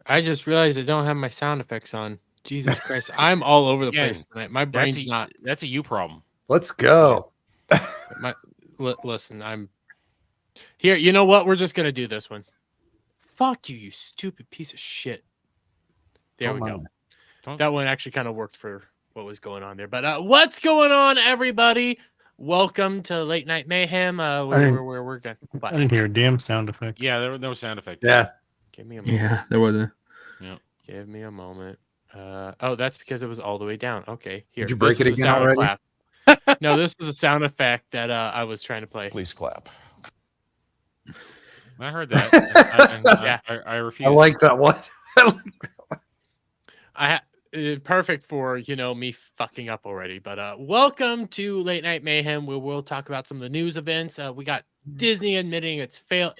I just realized I don't have my sound effects on. Jesus Christ, I'm all over the place tonight. My brain's not. That's a you problem. Let's go. Listen, I'm here. You know what? We're just gonna do this one. Fuck you, you stupid piece of shit. There we go. That one actually kind of worked for what was going on there. But what's going on, everybody? Welcome to Late Night Mayhem. We're good. I didn't hear a damn sound effect. Yeah, there was no sound effect. Yeah. Give me a moment. Yeah, there wasn't. Yeah. Give me a moment. Oh, that's because it was all the way down. Okay, here. Did you break it again already? Clap. No, this is a sound effect that I was trying to play. Please clap. I heard that. I refuse. I like that one. Perfect for me fucking up already. But welcome to Late Night Mayhem, where we'll talk about some of the news events. We got Disney admitting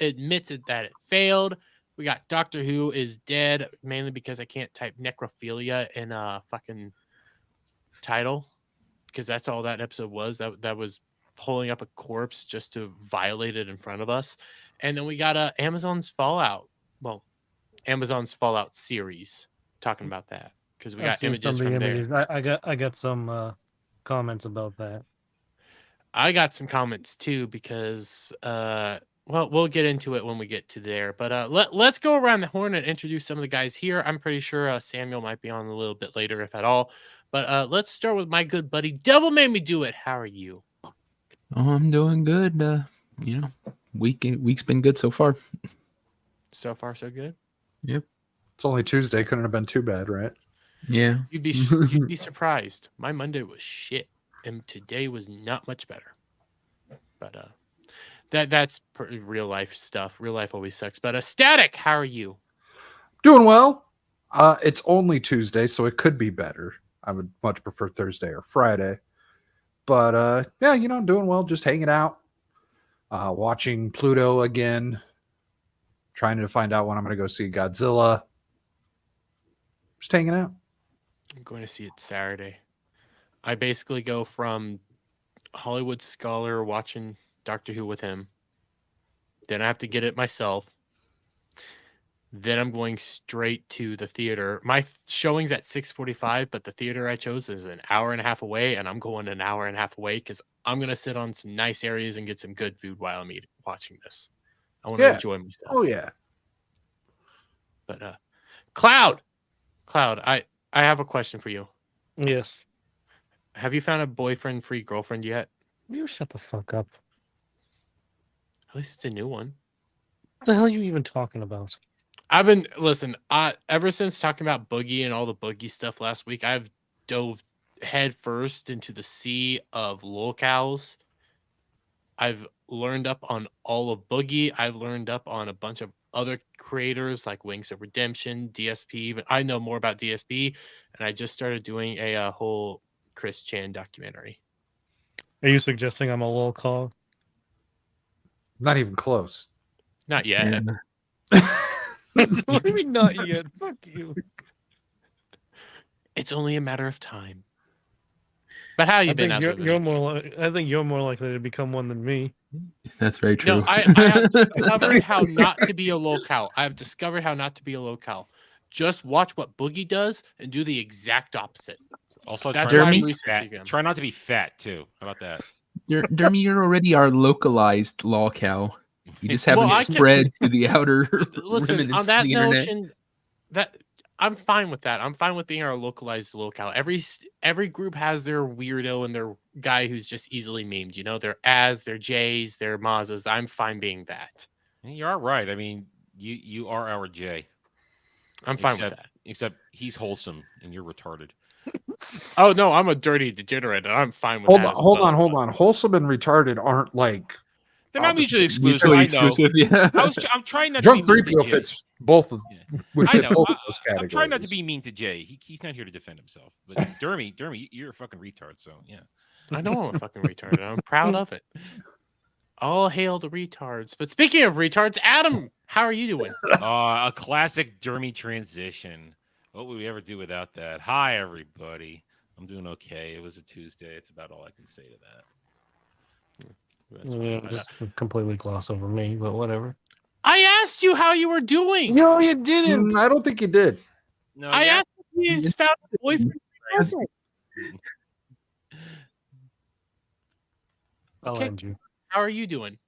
admits that it failed. We got Doctor Who is dead, mainly because I can't type necrophilia in a fucking title, because that's all that episode was. That was pulling up a corpse just to violate it in front of us. And then we got Amazon's Fallout series, talking about that, because we got images from there. I got some comments about that. I got some comments too, because we'll get into it when we get to there. But let's go around the horn and introduce some of the guys here. I'm pretty sure Samuel might be on a little bit later, if at all. But let's start with my good buddy Devil Made Me Do It. How are you? Oh, I'm doing good. Week's been good so far. So far, so good. Yep. It's only Tuesday. Couldn't have been too bad, right? Yeah. You'd be surprised. My Monday was shit, and today was not much better. But that's real life stuff. Real life always sucks. But Static, how are you? Doing well. It's only Tuesday, so it could be better. I would much prefer Thursday or Friday. But yeah, doing well. Just hanging out, watching Pluto again, trying to find out when I'm going to go see Godzilla. Just hanging out. I'm going to see it Saturday. I basically go from Hollywood Scholar watching Doctor Who with him. Then I have to get it myself. Then I'm going straight to the theater. My showing's at 6:45, but the theater I chose is an hour and a half away, and I'm going an hour and a half away because I'm going to sit on some nice areas and get some good food while I'm watching this. I want to enjoy myself. Oh, yeah. But Cloud, I have a question for you. Yes. Have you found a boyfriend-free girlfriend yet? You shut the fuck up. At least it's a new one. What the hell are you even talking about? Ever since talking about Boogie and all the Boogie stuff last week, I've dove head first into the sea of locales. I've learned up on all of Boogie. I've learned up on a bunch of other creators like Wings of Redemption, DSP. But I know more about DSP, and I just started doing a whole Chris Chan documentary. Are you suggesting I'm a little call? Not even close. Not yet. Yeah. What do you mean not yet? Fuck you. It's only a matter of time. But how you been out there? I think you're more likely to become one than me. That's very true. No, I have discovered how not to be a locale. I've discovered how not to be a locale. Just watch what Boogie does and do the exact opposite. Also, try not to be fat too. How about that? Dermy, you're already our localized locale. You just haven't spread to the outer. Listen, on that notion, that I'm fine with that. I'm fine with being our localized locale. Every group has their weirdo and their guy who's just easily memed. Their As, their J's, their Mazas. I'm fine being that. You are right. I mean, you are our J. I'm fine with that. Except he's wholesome and you're retarded. Oh no, I'm a dirty degenerate, and I'm fine with that. Hold on. Wholesome and retarded aren't like. They're not mutually exclusive. I know. Yeah. I'm trying not Drunk to be mean 3PO fits both of. Yeah. I know. Both of those categories. I'm trying not to be mean to Jay. He's not here to defend himself. But Dermy, you're a fucking retard. So yeah. I know I'm a fucking retard. I'm proud of it. All hail the retards. But speaking of retards, Adam, how are you doing? A classic Dermy transition. What would we ever do without that? Hi, everybody. I'm doing okay. It was a Tuesday. It's about all I can say to that. Just completely gloss over me, but whatever. I asked you how you were doing. No, you didn't. I don't think you did. No, I yeah. asked if you found a boyfriend. I'll Okay. end you. How are you doing?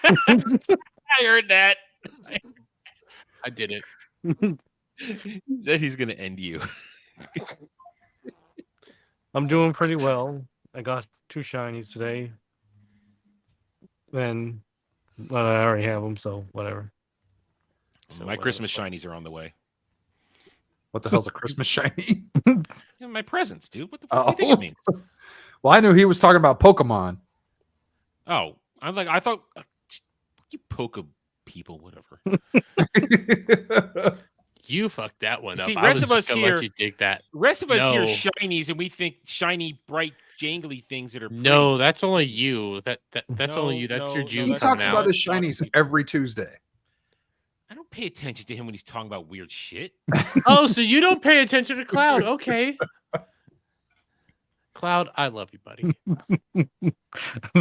I heard that. I did it. He said he's gonna end you. I'm doing pretty well. I got 2 shinies today. Then, well, I already have them, so whatever. My Christmas shinies are on the way. What the hell's a Christmas shiny? Yeah, my presents, dude. What the fuck do you think it means? Well, I knew he was talking about Pokemon. Oh, I thought you Poke people, whatever. You fucked that one up. See, I rest was of just us gonna here- let you dig that. Rest of us here No. shinies, and we think shiny, bright, jangly things that are pretty. No, that's only you. That's only you. That's your no, Jew He that's coming talks out. about his A lot of shinies people. every Tuesday. I don't pay attention to him when he's talking about weird shit. Oh, so you don't pay attention to Cloud? Okay. Cloud, I love you, buddy.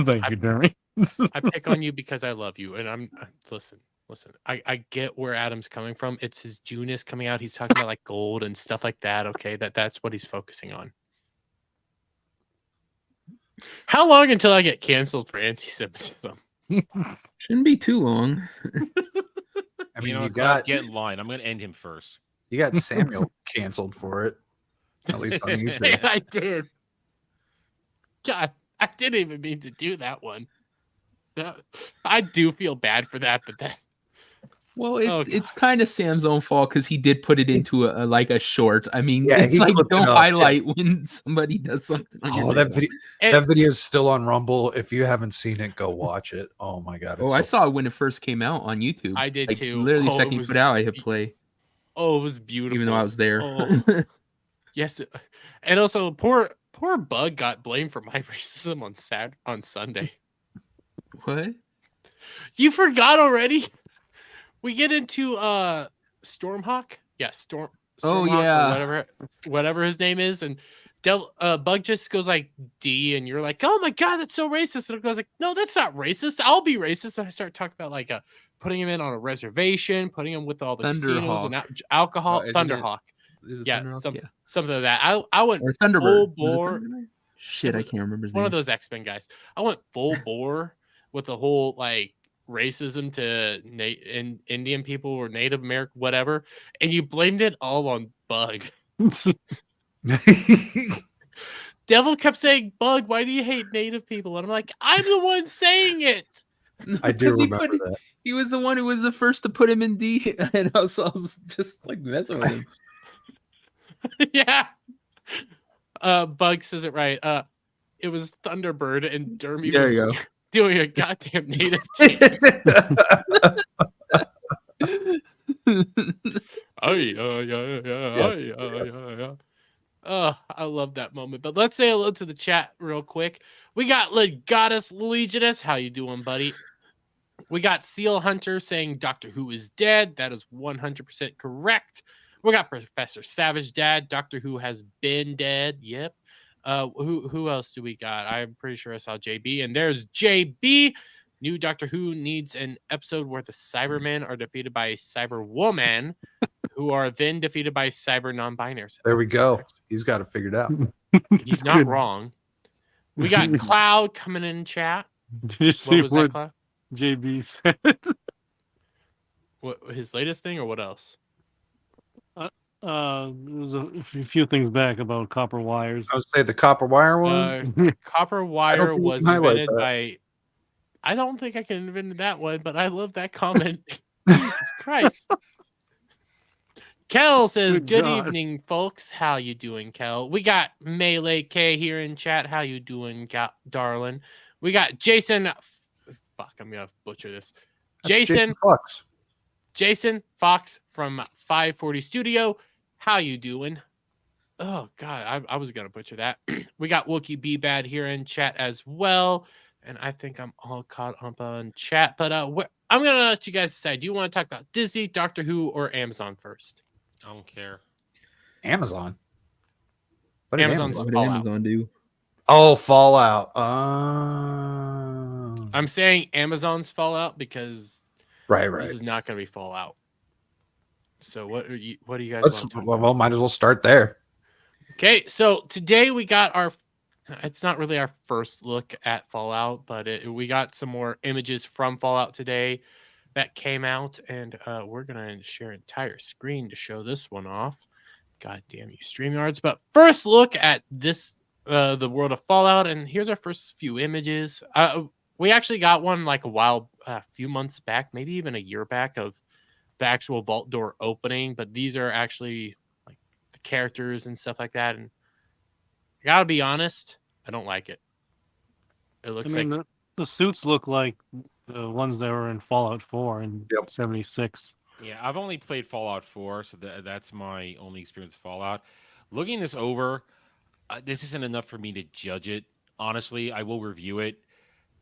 Thank you, Jeremy. I pick on you because I love you, and listen. I get where Adam's coming from. It's his Junus coming out. He's talking about like gold and stuff like that. Okay, that's what he's focusing on. How long until I get canceled for anti-Semitism? Shouldn't be too long. I mean, you you got got get in line. I'm gonna end him first. Samuel canceled for it. At least on YouTube. Yeah, I did. God, I didn't even mean to do that one. I do feel bad for that, but that. Well, Oh, it's kind of Sam's own fault because he did put it into a short. I mean, Yeah, it's he like clipped it don't up, highlight when somebody does something. On your Oh, that video. video is still on Rumble. If you haven't seen it, go watch it. Oh my god! Oh, I saw it when it first came out on YouTube. I did like, too. Literally, Oh, second it you was put out, I hit play, Oh, it was beautiful. even though I was there. Oh. Yes, and also poor Bug got blamed for my racism on Sunday. What? You forgot already? We get into Stormhawk. Yeah, Stormhawk Oh, yeah. or whatever his name is, and Bug just goes like D, and you're like, oh my god, that's so racist. And it goes like, no, that's not racist. I'll be racist. And I start talking about like putting him in on a reservation, putting him with all the casinos and alcohol. isn't it- Thunderhawk. Is it Yeah, Thunderhawk? something like that. I went Or full Thunderbird. Was it bore. Thunderbird? Shit, I can't remember his One name. of those X-Men guys. I went full bore with the whole like racism to Indian people or Native American, whatever, and you blamed it all on Bug. Devil kept saying, "Bug, why do you hate Native people?" And I'm like, I'm the one saying it. I do 'Cause he remember that. He was the one who was the first to put him in D, and I was just like messing with him. Yeah. Bug says it right. It was Thunderbird and Dermy There was you go. doing a goddamn native chant. Yeah. Oh, I love that moment. But let's say hello to the chat real quick. We got Legatus Legionus. How you doing, buddy? We got Seal Hunter saying Doctor Who is dead. That is 100% correct. We got Professor Savage Dad. Doctor Who has been dead. Yep. Who else do we got? I'm pretty sure I saw JB. And there's JB. New Doctor Who needs an episode where the Cybermen are defeated by a Cyberwoman, who are then defeated by Cyber non-binaries. There we go. He's got it figured out. He's not wrong. We got Cloud coming in chat. Did you What see was that, what Cloud? JB said? What, his latest thing or what else? There was a few things back about copper wires. I would say the copper wire one. Copper wire think you was can highlight invented that. by. I don't think I can invent that one, but I love that comment. Jesus Christ. Kel says, Good "Good God. evening, folks. How you doing, Kel? We got Melee K here in chat. How you doing, darling? We got Jason. Fuck, I'm gonna butcher this. Jason Fox. Jason Fox from 540 Studio. How you doing? Oh God, I was gonna butcher that. We got Wookie B Bad here in chat as well, and I think I'm all caught up on chat. But I'm gonna let you guys decide. Do you want to talk about Disney, Doctor Who, or Amazon first? I don't care. Amazon. What did Amazon's What did Fallout. Amazon do? Oh, Fallout. I'm saying Amazon's Fallout because Right. This is not going to be Fallout. So what do you guys want Let's to talk about? well, might as well start there. Okay, so today we got our. It's not really our first look at Fallout, but we got some more images from Fallout today that came out, and we're gonna share an entire screen to show this one off. God damn you, StreamYards! But first, look at this, the world of Fallout, and here's our first few images. We actually got one like a few months back, maybe even a year back, of the actual vault door opening. But these are actually like the characters and stuff like that, and I gotta be honest, I don't like it. It looks like the suits look like the ones that were in Fallout 4 and Yep. 76. Yeah, I've only played Fallout 4, so that's my only experience with Fallout. Looking this over, this isn't enough for me to judge it. Honestly, I will review it.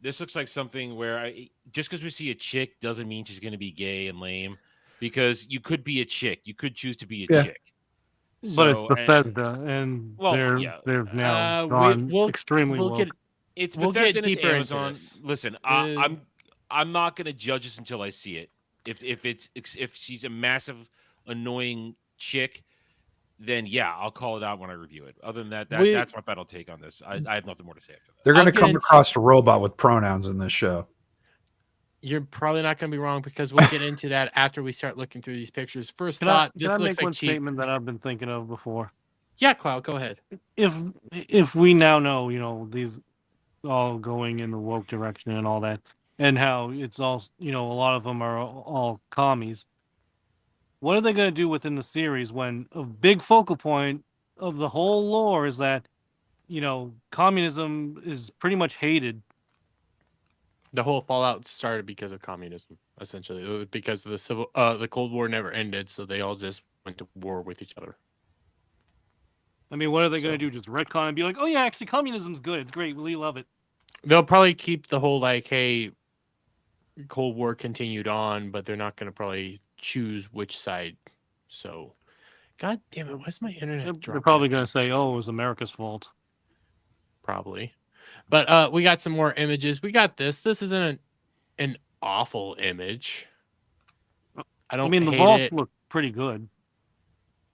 This looks like something where just because we see a chick doesn't mean she's going to be gay and lame, because you could be a chick. You could choose to be a chick. But it's So, Bethesda, and they've now gone extremely woke. It's we'll Bethesda get and it's deeper Amazon. into this. Listen, I'm not going to judge this until I see it. If she's a massive annoying chick, then yeah, I'll call it out when I review it. Other than that's my final take on this. I have nothing more to say after that. They're going to come across a robot with pronouns in this show. You're probably not going to be wrong, because we'll get into that after we start looking through these pictures. First thought, this looks like one cheap. statement that I've been thinking of before? Yeah, Cloud, go ahead. If we now know, these all going in the woke direction and all that, and how it's all, a lot of them are all commies. What are they going to do within the series when a big focal point of the whole lore is that, communism is pretty much hated? The whole Fallout started because of communism, essentially. It was because the Cold War never ended, so they all just went to war with each other. I mean, what are they going to do? Just retcon and be like, oh yeah, actually communism's good. It's great. We love it. They'll probably keep the whole like, hey, Cold War continued on, but they're not going to probably choose which side. So, God damn it, why's my internet dropping? They're probably going to say, oh, it was America's fault. Probably. But we got some more images. We got this. This isn't an awful image. I mean, the vaults look pretty good.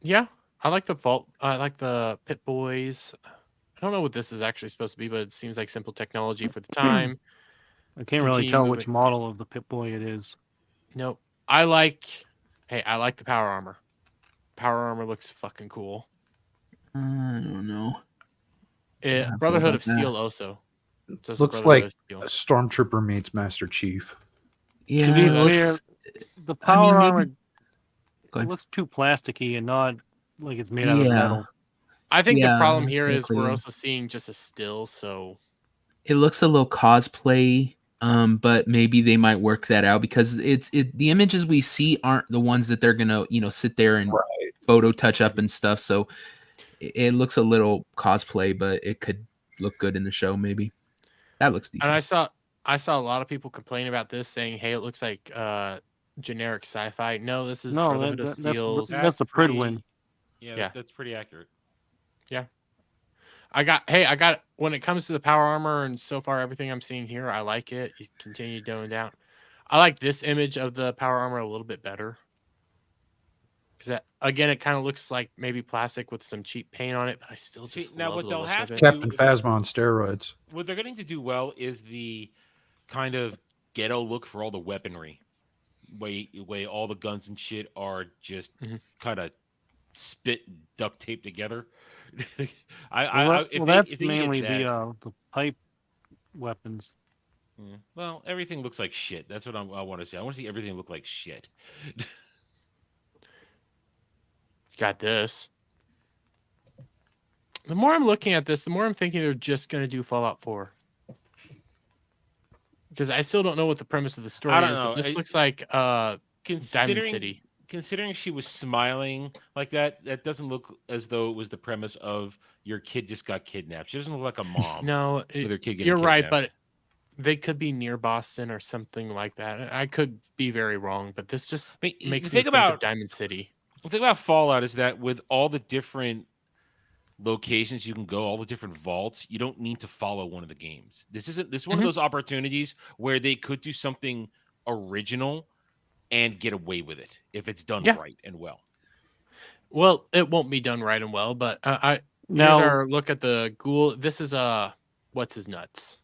Yeah, I like the vault. I like the Pit Boys. I don't know what this is actually supposed to be, but it seems like simple technology for the time. I can't really tell which model of the Pit Boy it is. Nope. I like the power armor. Power armor looks fucking cool. I don't know. Brotherhood of Steel also. Looks like a Stormtrooper meets Master Chief. Yeah, to be clear, the power armor looks too plasticky and not like it's made out of metal. I think the problem here is we're also seeing just a still, so it looks a little cosplay. But maybe they might work that out, because the images we see aren't the ones that they're gonna sit there and photo touch up and stuff. So it looks a little cosplay, but it could look good in the show. Maybe that looks decent. And I saw a lot of people complain about this, saying, "Hey, it looks like generic sci-fi." No, this is Brotherhood of Steel's. That's a Pridwin. Yeah, that's pretty accurate. Yeah. I got when it comes to the power armor, and so far everything I'm seeing here, I like it. You continue going down. I like this image of the power armor a little bit better, because again, it kind of looks like maybe plastic with some cheap paint on it, but I still just now what they'll have to Captain Phasma on steroids. What they're going to do well is the kind of ghetto look for all the weaponry, way all the guns and shit are just kind of spit duct taped together. That's mainly the pipe weapons. Well, everything looks like shit. That's what I want to see. I want to see everything look like shit. Got this. The more I'm looking at this, the more I'm thinking they're just going to do Fallout 4. Because I still don't know what the premise of the story is. But this looks like Diamond City. Considering she was smiling like that, that doesn't look as though it was the premise of your kid just got kidnapped. She doesn't look like a mom. No, with her kid getting you're right, kidnapped. but they could be near Boston or something like that. I could be very wrong, but this just makes me think of Diamond City. The thing about Fallout is that with all the different locations you can go, all the different vaults, you don't need to follow one of the games. This is one of those opportunities where they could do something original and get away with it if it's done Yeah. right and well. Well, it won't be done right and well, but here's Now, our look at the ghoul. This is what's his nuts?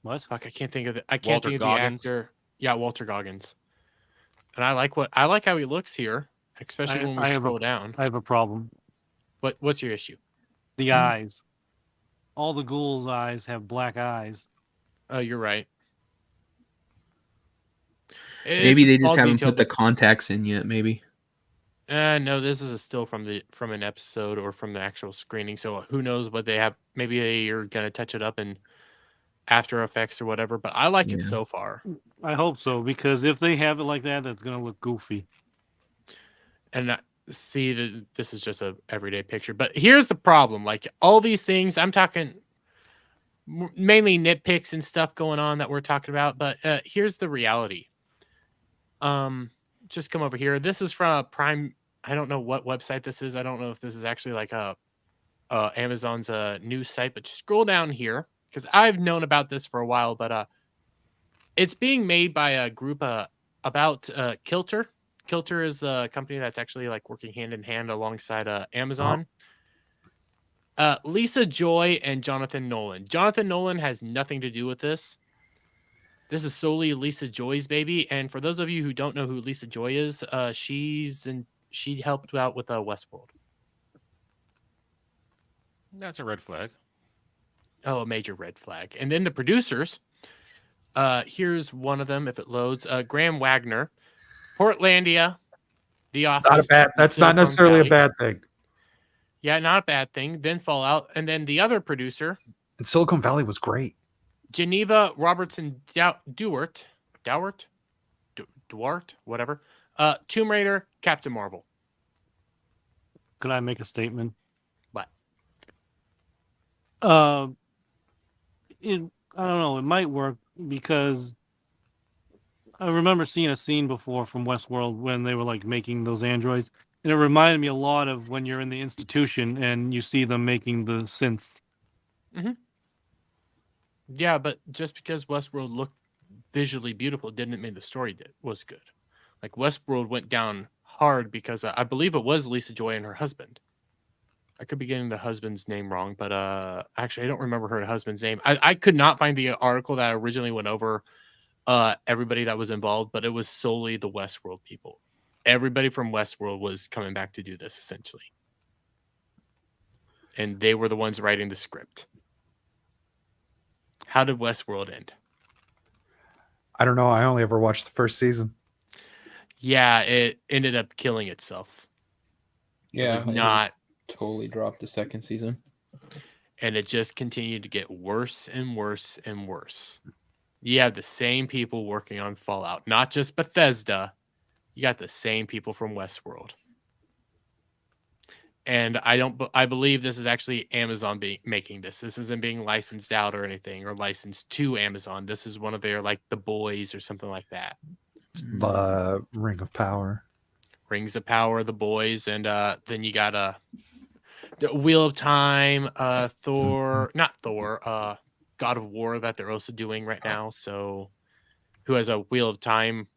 what? Fuck, I can't think of it. I can't Walter think Goggins? of the actor. Yeah, Walter Goggins. And I like how he looks here, especially when we scroll down. I have a problem. What's your issue? The eyes. All the ghouls' eyes have black eyes. Oh, you're right. Maybe It's a they just small haven't detail, put the contacts in yet. Maybe. no, this is a still from an episode or from the actual screening. So who knows what they have? Maybe they are gonna touch it up in After Effects or whatever. But I like it Yeah. so far. I hope so, because if they have it like that, that's gonna look goofy. And see that this is just a everyday picture. But here's the problem: like all these things, I'm talking mainly nitpicks and stuff going on that we're talking about. But here's the reality. Just come over here. This is from Prime. I don't know what website this is. I don't know if this is actually like Amazon's news site. But just scroll down here because I've known about this for a while. But it's being made by a group about Kilter. Kilter is the company that's actually like working hand in hand alongside Amazon. Lisa Joy and Jonathan Nolan. Jonathan Nolan has nothing to do with this. This is solely Lisa Joy's baby. And for those of you who don't know who Lisa Joy is, she helped out with Westworld. That's a red flag. Oh, a major red flag. And then the producers. Here's one of them if it loads. Graham Wagner, Portlandia, The Office. Not a bad. That's not Silicon necessarily Valley. a bad thing. Yeah, not a bad thing. Then Fallout. And then the other producer, And Silicon Valley was great. Geneva Robertson Duarte, whatever. Tomb Raider, Captain Marvel. Could I make a statement? What? I don't know. It might work because I remember seeing a scene before from Westworld when they were like making those androids, and it reminded me a lot of when you're in the institution and you see them making the synths. Yeah, but just because Westworld looked visually beautiful didn't mean the story was good. Like Westworld went down hard because I believe it was Lisa Joy and her husband. I could be getting the husband's name wrong, but actually I don't remember her husband's name. I could not find the article that originally went over everybody that was involved, but it was solely the Westworld people. Everybody from Westworld was coming back to do this essentially. And they were the ones writing the script. How did Westworld end? I don't know. I only ever watched the first season. Yeah, it ended up killing itself. Yeah, It was not, totally dropped the second season. and it just continued to get worse and worse and worse. You have the same people working on Fallout, not just Bethesda. You got the same people from Westworld. And I believe this is actually Amazon making this. This isn't being licensed out or anything or licensed to Amazon. This is one of their like The Boys or something like that. Ring of Power. Rings of Power, The Boys, and then you got the Wheel of Time, Thor, not Thor, God of War that they're also doing right now. So who has a Wheel of Time?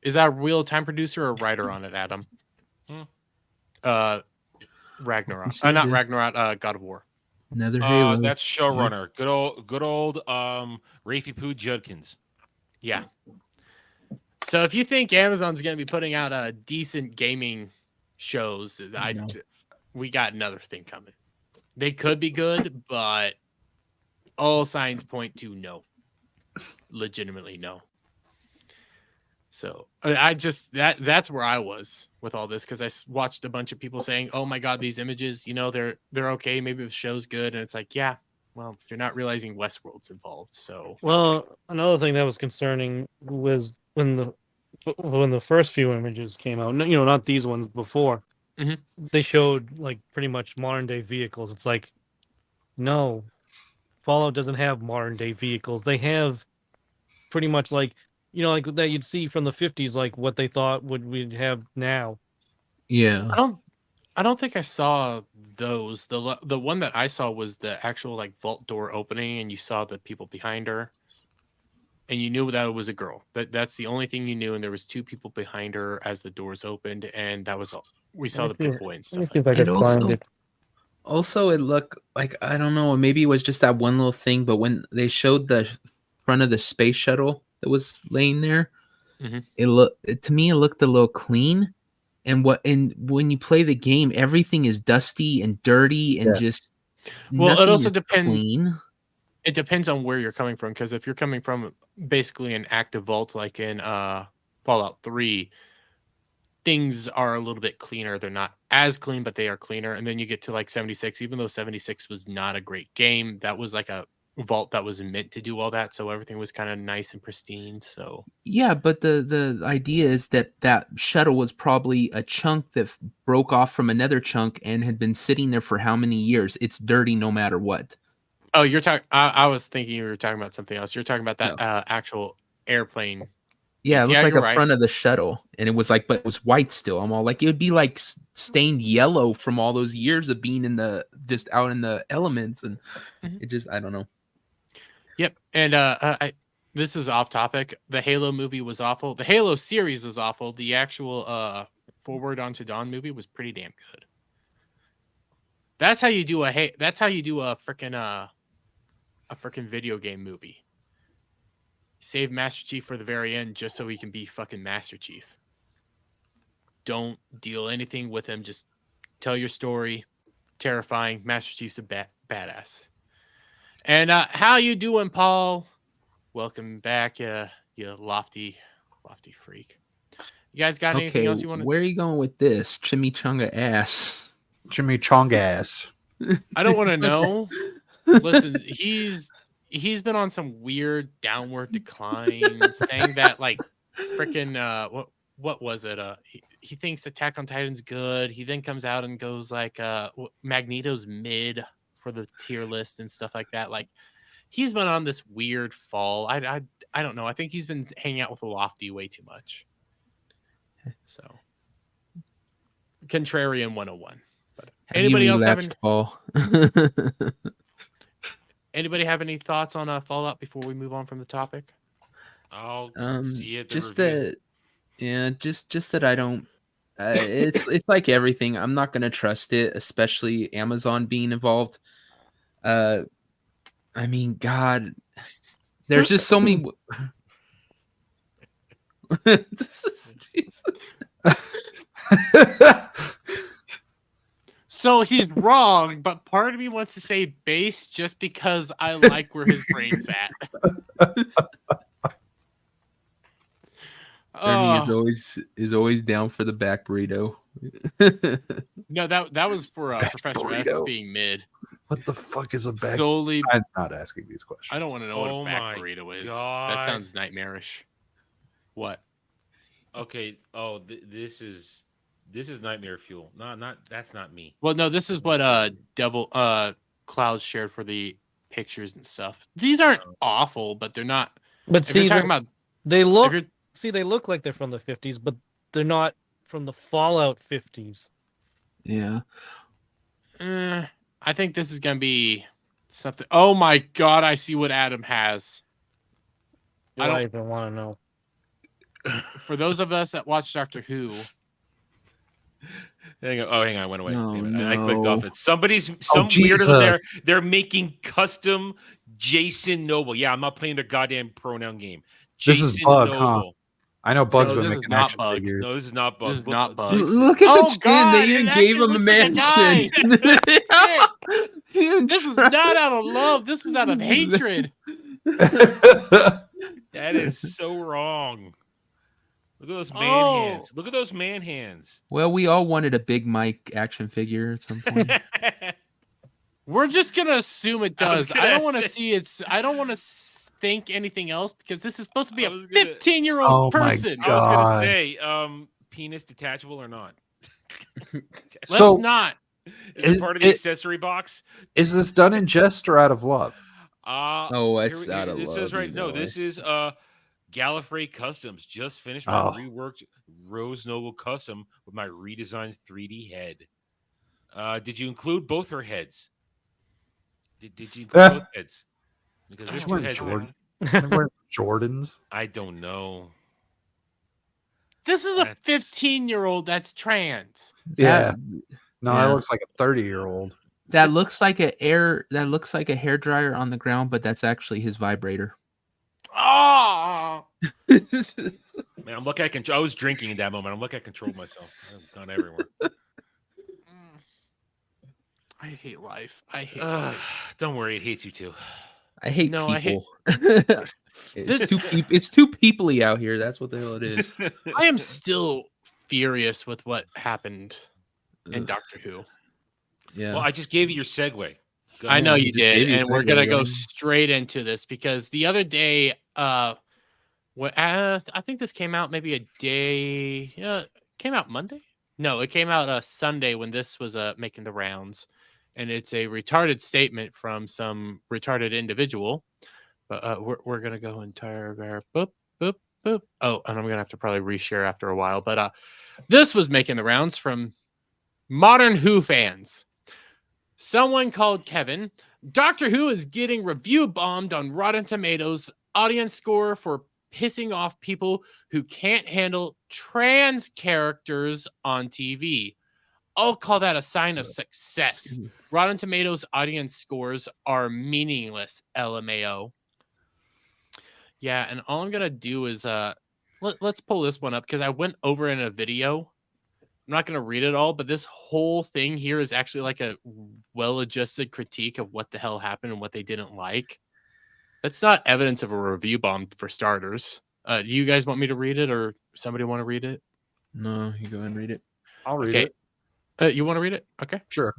Is that a Wheel of Time producer or writer on it, Adam? Ragnarok. Not Ragnarok, God of War. Another Halo. That's showrunner. Good old Rafi Poo Judkins. Yeah. So if you think Amazon's going to be putting out decent gaming shows, we got another thing coming. They could be good, but all signs point to no. Legitimately no. So I just that's where I was with all this because I watched a bunch of people saying, "Oh my God, these images, they're okay. Maybe the show's good," and it's like, yeah, well, you're not realizing Westworld's involved. So Well, another thing that was concerning was when the first few images came out. Not these ones before. Mhm. They showed like pretty much modern day vehicles. It's like, no, Fallout doesn't have modern day vehicles. They have pretty much like that you'd see from the 50s, like what they thought we'd have now. Yeah. I don't think I saw those. The one that I saw was the actual like vault door opening, and you saw the people behind her. and you knew that it was a girl. That's the only thing you knew, and there was 2 people behind her as the doors opened, and that was all. We saw the big boy and stuff like that. It also it looked like, I don't know, maybe it was just that one little thing, but when they showed the front of the space shuttle that was laying there, to me it looked a little clean. And when you play the game, everything is dusty and dirty and just well, it also depends. Clean. It depends on where you're coming from, because if you're coming from basically an active vault like in Fallout 3, things are a little bit cleaner. They're not as clean, but they are cleaner. And then you get to like 76, even though 76 was not a great game, that was like a vault that was meant to do all that, so everything was kind of nice and pristine. So yeah, but the idea is that shuttle was probably a chunk that broke off from another chunk and had been sitting there for how many years? It's dirty no matter what. Oh, you're talking. I was thinking you were talking about something else. You're talking about that actual airplane. Yeah, it looked like a front of the shuttle, and it was like, but it was white still. I'm all like, it would be like stained yellow from all those years of being just out in the elements, and it just, I don't know. Yep, and this is off topic. The Halo movie was awful. The Halo series was awful. The actual Forward Unto Dawn movie was pretty damn good. That's how you do a freaking video game movie. Save Master Chief for the very end just so he can be fucking Master Chief. Don't deal anything with him. Just tell your story. Terrifying. Master Chief's a badass. And how you doing, Paul? Welcome back, you lofty freak. You guys got anything else you want to? Where are you going with this? Chimichanga ass. Chimichanga ass. I don't want to know. Listen, he's been on some weird downward decline, saying that like freaking what was it? He thinks Attack on Titan's good. He then comes out and goes like Magneto's mid for the tier list and stuff like that. Like he's been on this weird fall. I don't know. I think he's been hanging out with a Lofty way too much. So Contrarian 101. But anybody else anybody have any thoughts on Fallout before we move on from the topic? I'll see it. Just that I don't. It's like everything. I'm not gonna trust it, especially Amazon being involved. I mean, God, there's just so many. This is. So he's wrong, but part of me wants to say base just because I like where his brain's at. Jeremy is always down for the back burrito. No, that was for Professor burrito. X being mid. What the fuck is a back? Solely, I'm not asking these questions. I don't want to know what a back burrito is. God. That sounds nightmarish. What? Okay. Oh, this is nightmare fuel. Not that's not me. Well, no, this is what Devil Cloud shared for the pictures and stuff. These aren't awful, but they're not. But see, they look like they're from the 50s, but they're not from the Fallout 50s. Yeah. I think this is gonna be something. Oh my God! I see what Adam has. I don't even want to know. For those of us that watch Doctor Who. Hang on, I went away. Oh, Damn it. no. I clicked off it. Some weirdo there. They're making custom Jason Noble. Yeah, I'm not playing their goddamn pronoun game. Jason This is Bug, Noble. huh? I know Bug's been this is making not action Bug. figures. No, this is not Bug. This is not Bug. Look at the skin. They even gave him a mansion. mansion. This was not out of love. This was out of hatred. That is so wrong. Look at those man hands. Look at those man hands. Well, we all wanted a Big Mike action figure at some point. We're just gonna assume it does. I don't want to see it. I don't want to think anything else because this is supposed to be a 15-year-old person. I was gonna say, penis detachable or not? Let's not. Is it part of the accessory box? Is this done in jest or out of love? It's out of love. This is right. No, this is Gallifrey Customs. Just finished my reworked Rose Noble custom with my redesigned 3D head. Did you include both her heads? Did you include both heads? Because there's two heads. They're wearing Jordans. I don't know. This is a That's- 15-year-old that's trans. Yeah. That, No, Yeah. it looks like a 30-year-old. that looks like a hair dryer on the ground, but that's actually his vibrator. Oh, Man, I'm lucky I was drinking in that moment. I'm lucky I controlled myself. I've gone everywhere. I hate life. I hate Ugh, life. don't worry, it hates you too. I hate No, I hate- people. It's too peoply out here. That's what the hell it is. I am still furious with what happened in Ugh, Doctor Who. yeah. Well, I just gave you your segue. Go I ahead. know you you just did, gave you a and we're segue, gonna go yeah. straight into this because the other day, I think this came out maybe a day. Came out Monday. No, it came out Sunday when this was making the rounds, and it's a retarded statement from some retarded individual. But we're gonna go entire boop boop boop. Oh, and I'm gonna have to probably reshare after a while. But this was making the rounds from modern Who fans. Someone called Kevin. Doctor Who is getting review bombed on Rotten Tomatoes audience score for pissing off people who can't handle trans characters on TV. I'll call that a sign of success. Rotten Tomatoes audience scores are meaningless, LMAO. Yeah, and all I'm gonna do is let's pull this one up because I went over in a video. I'm not going to read it all, but this whole thing here is actually like a well-adjusted critique of what the hell happened and what they didn't like. That's not evidence of a review bomb for starters. Do you guys want me to read it or somebody want to read it? No, you go ahead and read it. I'll read Okay. it. You want to read it? Okay. Sure.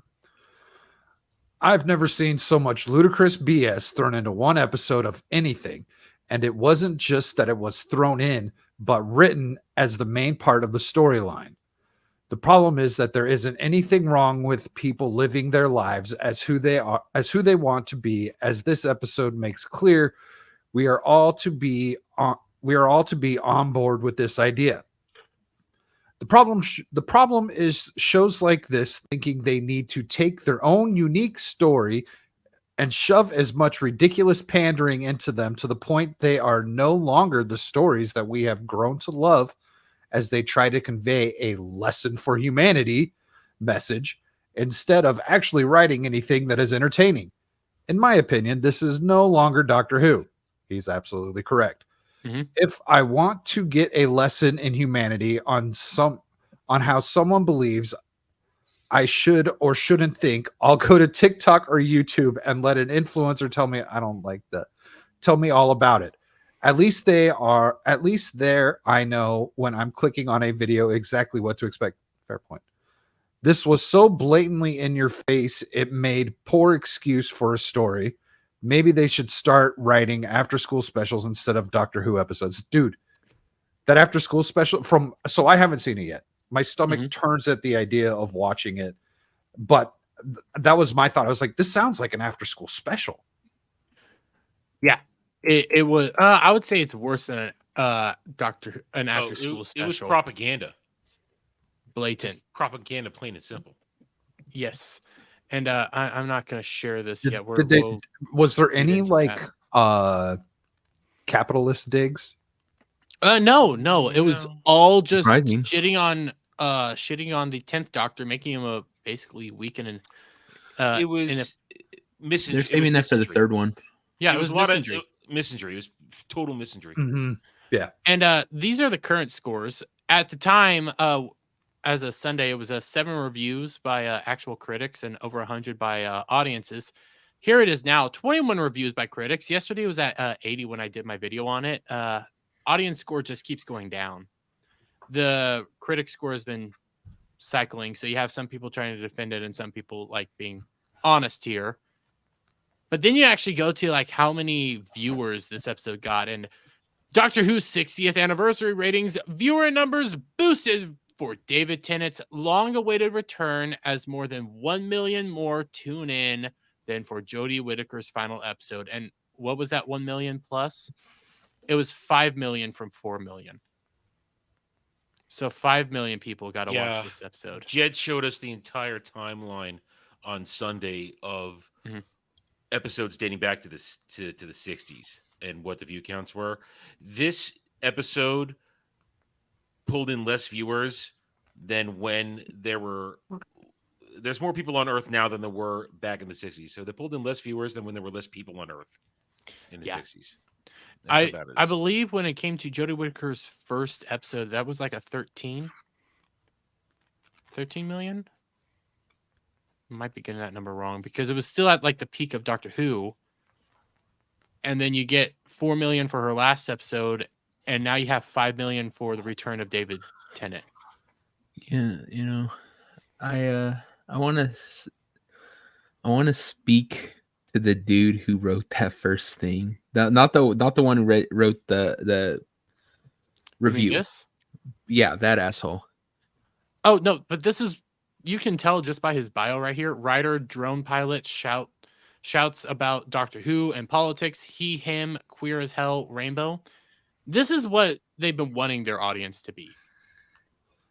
I've never seen so much ludicrous BS thrown into one episode of anything. And it wasn't just that it was thrown in, but written as the main part of the storyline. The problem is that there isn't anything wrong with people living their lives as who they are, as who they want to be. As this episode makes clear, we are all to be on board with this idea. The problem is shows like this thinking they need to take their own unique story and shove as much ridiculous pandering into them to the point they are no longer the stories that we have grown to love, as they try to convey a lesson for humanity message instead of actually writing anything that is entertaining. In my opinion, this is no longer Doctor Who. He's absolutely correct. Mm-hmm. If I want to get a lesson in humanity on how someone believes I should or shouldn't think, I'll go to TikTok or YouTube and let an influencer tell me I don't like that. Tell me all about it. At least there I know when I'm clicking on a video exactly what to expect. Fair point. This was so blatantly in your face, it made poor excuse for a story. Maybe they should start writing after school specials instead of Doctor Who episodes. Dude, that after school special so I haven't seen it yet. My stomach turns at the idea of watching it. But that was my thought. I was like, this sounds like an after school special. Yeah. It was. I would say it's worse than an after school special. It was propaganda. Blatant Propaganda, plain and simple. Yes, and I'm not going to share this yet. Was there any into like capitalist digs? No. It was all just Surprising. shitting on the 10th Doctor, making him basically weaken and It was misinjury. They're saving that for the third one. Yeah, it was a a lot misinjury. of misinjury. It was total misinjury. Mm-hmm. Yeah. And these are the current scores. At the time, as a Sunday, it was 7 reviews by actual critics and over 100 by audiences. Here it is now, 21 reviews by critics. Yesterday it was at 80 when I did my video on it. Audience score just keeps going down. The critic score has been cycling, so you have some people trying to defend it and some people like being honest here. But then you actually go to like how many viewers this episode got, and Doctor Who's 60th anniversary ratings, viewer numbers boosted for David Tennant's long-awaited return as more than 1 million more tune in than for Jodie Whittaker's final episode. And what was that 1 million plus? It was 5 million from 4 million. So 5 million people got to watch this episode. Jed showed us the entire timeline on Sunday of episodes dating back to the 60s. and what the view counts were. This episode pulled in less viewers than when there's more people on Earth now than there were back in the 60s. So they pulled in less viewers than when there were less people on Earth in the 60s. That's how bad it I is. believe when it came to Jodie Whittaker's first episode, that was like a 13 million. Might be getting that number wrong because it was still at like the peak of Doctor Who. And then you get 4 million for her last episode, and now you have 5 million for the return of David Tennant. Yeah, I want to speak to the dude who wrote that first thing. Not the one who wrote the review. Yes. Yeah, that asshole. Oh no, but this is, you can tell just by his bio right here. Writer, drone pilot, shouts about Doctor Who and politics. He, him, queer as hell, rainbow. This is what they've been wanting their audience to be,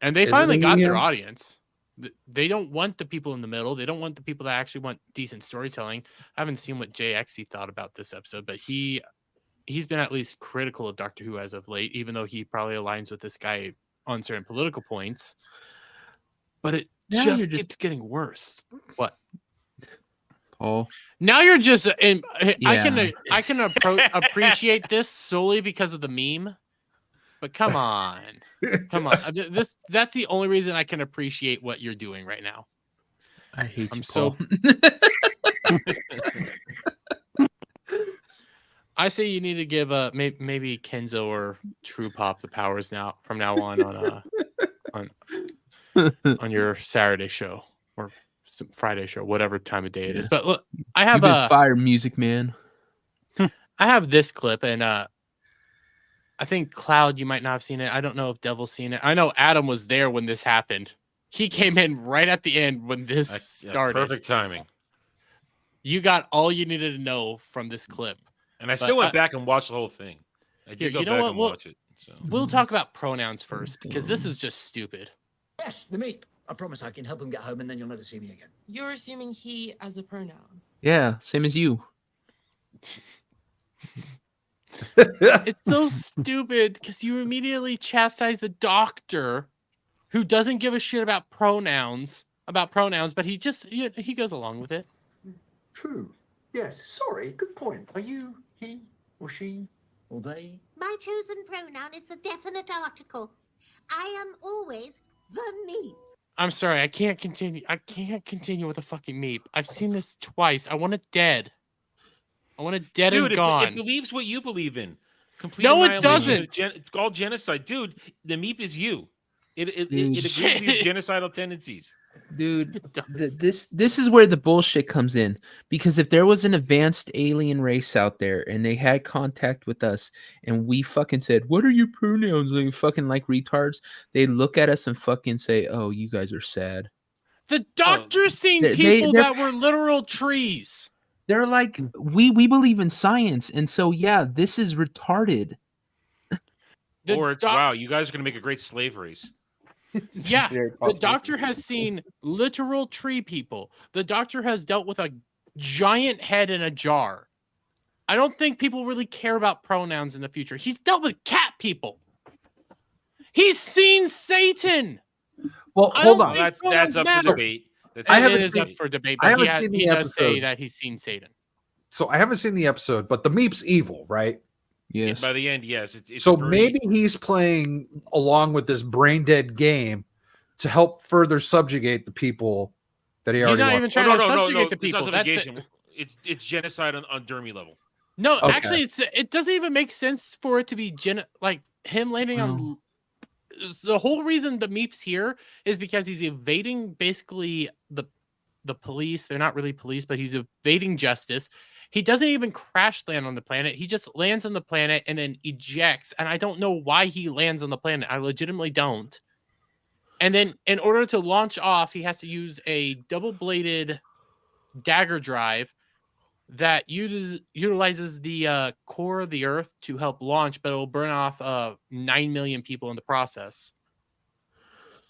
and they finally got their audience. They don't want the people in the middle. They don't want the people that actually want decent storytelling. I haven't seen what JXE thought about this episode, but he's been at least critical of Doctor Who as of late, even though he probably aligns with this guy on certain political points. But it just keeps getting worse. What? Paul. Now you're just in. Yeah. I can appreciate this solely because of the meme. But come on. That's the only reason I can appreciate what you're doing right now. I hate I'm you, so- Paul. I say you need to give maybe Kenzo or True Pop the powers from now on on your Saturday show or some Friday show, whatever time of day it is. But look, I have fire music, man. I have this clip, and I think Cloud, you might not have seen it. I don't know if Devil's seen it. I know Adam was there when this happened. He came in right at the end when this started. Perfect timing. You got all you needed to know from this clip. And I still went back and watched the whole thing. I did go back and watch it. So. We'll talk about pronouns first because this is just stupid. Yes, the meat. I promise I can help him get home and then you'll never see me again. You're assuming he as a pronoun. Yeah, same as you. It's so stupid because you immediately chastise the doctor who doesn't give a shit about pronouns, but he goes along with it. True. Yes, sorry. Good point. Are you he or she or they? My chosen pronoun is the definite article. I am always the me. I'm sorry, I can't continue. I can't continue with a fucking meep. I've seen this twice. I want it dead. I want it dead and gone. It believes what you believe in. Complete No, it annihilation. doesn't. It's called genocide. Dude, the meep is you. It agrees with your genocidal tendencies. Dude, this is where the bullshit comes in. Because if there was an advanced alien race out there and they had contact with us and we fucking said, "What are your pronouns?" Like fucking like retards, they look at us and fucking say, "Oh, you guys are sad." The doctor's seen people that were literal trees. They're like, we believe in science, and so yeah, this is retarded. Or it's wow, you guys are gonna make a great slave race. Yeah, the doctor has seen literal tree people. The doctor has dealt with a giant head in a jar. I don't think people really care about pronouns in the future. He's dealt with cat people. He's seen Satan. Well, hold on. That's up for debate. It is up for debate, but he does say that he's seen Satan. So I haven't seen the episode, but the meep's evil, right? Yes. By the end, yes. It's so maybe he's playing along with this brain dead game to help further subjugate the people that he already. He's not even trying to subjugate the people. It's genocide on Dermy level. No, actually, it doesn't even make sense for it to be like him landing on. The whole reason the meep's here is because he's evading basically the police. They're not really police, but he's evading justice. He doesn't even crash land on the planet. He just lands on the planet and then ejects. And I don't know why he lands on the planet. I legitimately don't. And then in order to launch off, he has to use a double-bladed dagger drive that utilizes the core of the Earth to help launch, but it will burn off 9 million people in the process.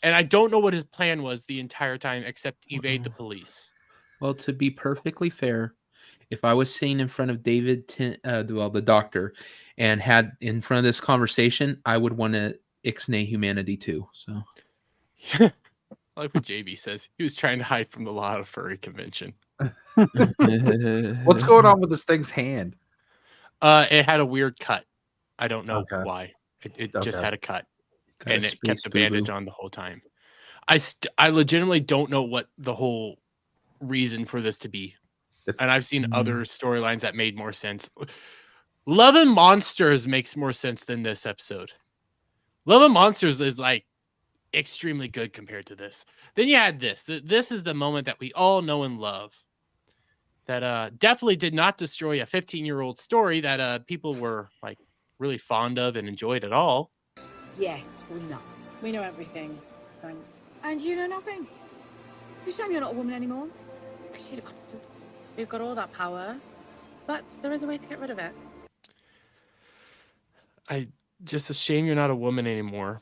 And I don't know what his plan was the entire time except evade the police. Well, to be perfectly fair, if I was sitting in front of the doctor, and had in front of this conversation, I would want to ixnay humanity too. So, I like what JB says. He was trying to hide from the law at a furry convention. What's going on with this thing's hand? It had a weird cut. I don't know Okay. why. It just Okay. had a cut, Got a and it space kept the bandage boo-boo. on the whole time. I legitimately don't know what the whole reason for this to be. And I've seen other storylines that made more sense. Love and Monsters makes more sense than this episode. Love and Monsters is like extremely good compared to this. Then you had this. This is the moment that we all know and love. That definitely did not destroy a 15-year-old story that people were like really fond of and enjoyed at all. Yes, we know. We know everything. Thanks. And you know nothing. It's a shame you're not a woman anymore. She'd have understood. We've got all that power, but there is a way to get rid of it. Just a shame you're not a woman anymore,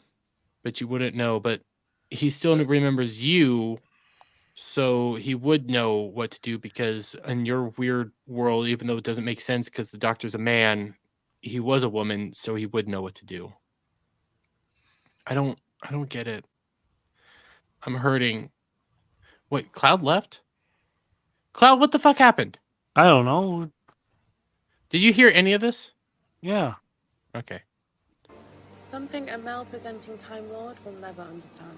but you wouldn't know. But he still remembers you, so he would know what to do, because in your weird world, even though it doesn't make sense because the doctor's a man, he was a woman, so he would know what to do. I don't get it. I'm hurting. Wait, Cloud left? Cloud, what the fuck happened? I don't know. Did you hear any of this? Yeah. Okay. Something a male presenting Time Lord will never understand.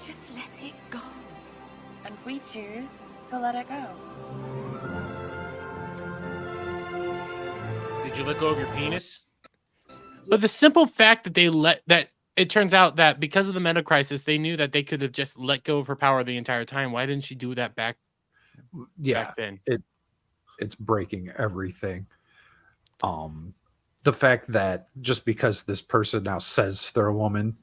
Just let it go. And we choose to let it go. Did you let go of your penis? But the simple fact that it turns out that because of the meta crisis, they knew that they could have just let go of her power the entire time. Why didn't she do that back then? It's breaking everything. The fact that just because this person now says they're a woman,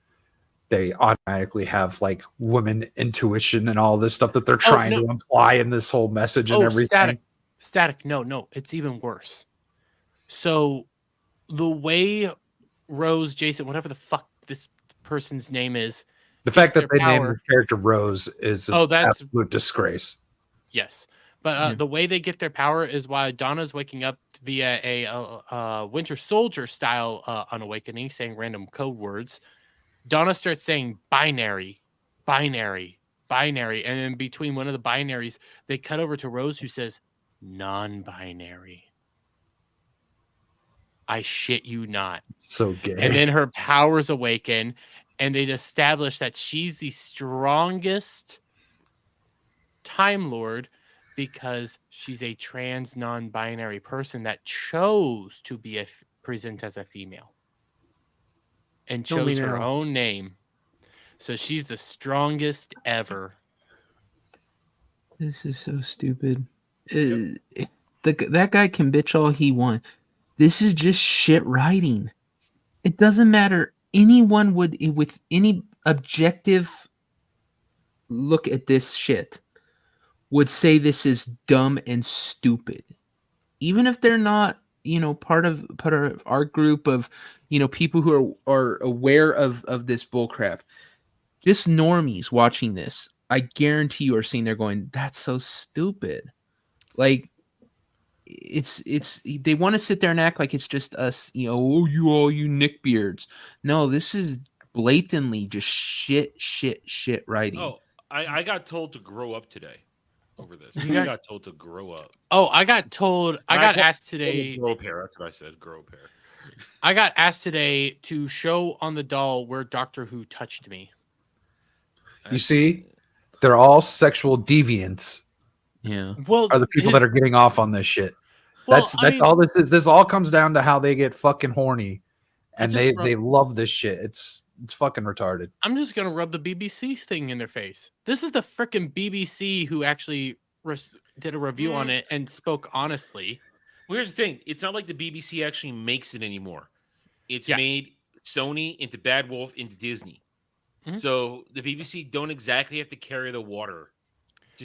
they automatically have like woman intuition and all this stuff that they're trying to imply in this whole message and everything. Static. No, it's even worse. So the way Rose, Jason, whatever the fuck this person's name is, the fact that they named power- the character Rose is an that's- absolute disgrace. Yes. But the way they get their power is while Donna's waking up via a Winter Soldier style unawakening, saying random code words. Donna starts saying binary. And in between one of the binaries, they cut over to Rose, who says non-binary. I shit you not. So gay. And then her powers awaken, and they'd establish that she's the strongest Time Lord because she's a trans non-binary person that chose to be present as a female and chose her own name. So she's the strongest ever. This is so stupid. That guy can bitch all he wants. This is just shit writing. It doesn't matter. Anyone would, with any objective look at this shit, would say this is dumb and stupid. Even if they're not, part of our group of, people who are aware of this bullcrap. Just normies watching this, I guarantee you are sitting there going, that's so stupid. Like, it's they want to sit there and act like it's just us, you neckbeards. No, this is blatantly just shit writing. Oh, I got told to grow up today over this. I got told to grow up. Oh, I got asked today. Grow a pair. That's what I said. Grow a pair. I got asked today to show on the doll where Doctor Who touched me. You see, they're all sexual deviants. Yeah. Well, are the people that are getting off on this shit. Well, that's all this is. This all comes down to how they get fucking horny, and they love this shit. It's fucking retarded. I'm just gonna rub the BBC thing in their face. This is the frickin' BBC who actually did a review on it and spoke honestly. Well, here's the thing: it's not like the BBC actually makes it anymore. It's made Sony into Bad Wolf into Disney. Mm-hmm. So the BBC don't exactly have to carry the water.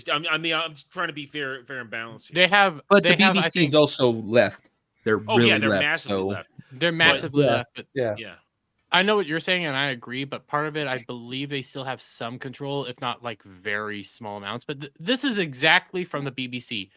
I'm just trying to be fair and balanced here. They have, but the BBC's also left. They're really they're left, massively left. They're massively left. But yeah. I know what you're saying, and I agree. But part of it, I believe they still have some control, if not like very small amounts. But this is exactly from the BBC.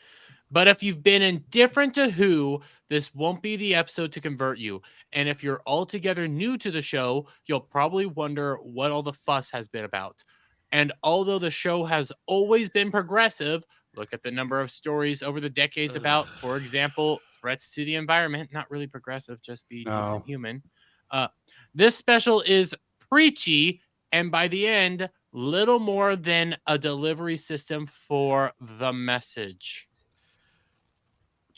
But if you've been indifferent to Who, this won't be the episode to convert you. And if you're altogether new to the show, you'll probably wonder what all the fuss has been about. And although the show has always been progressive, look at the number of stories over the decades about, for example, threats to the environment. Not really progressive, just be decent human. This special is preachy, and by the end, little more than a delivery system for the message.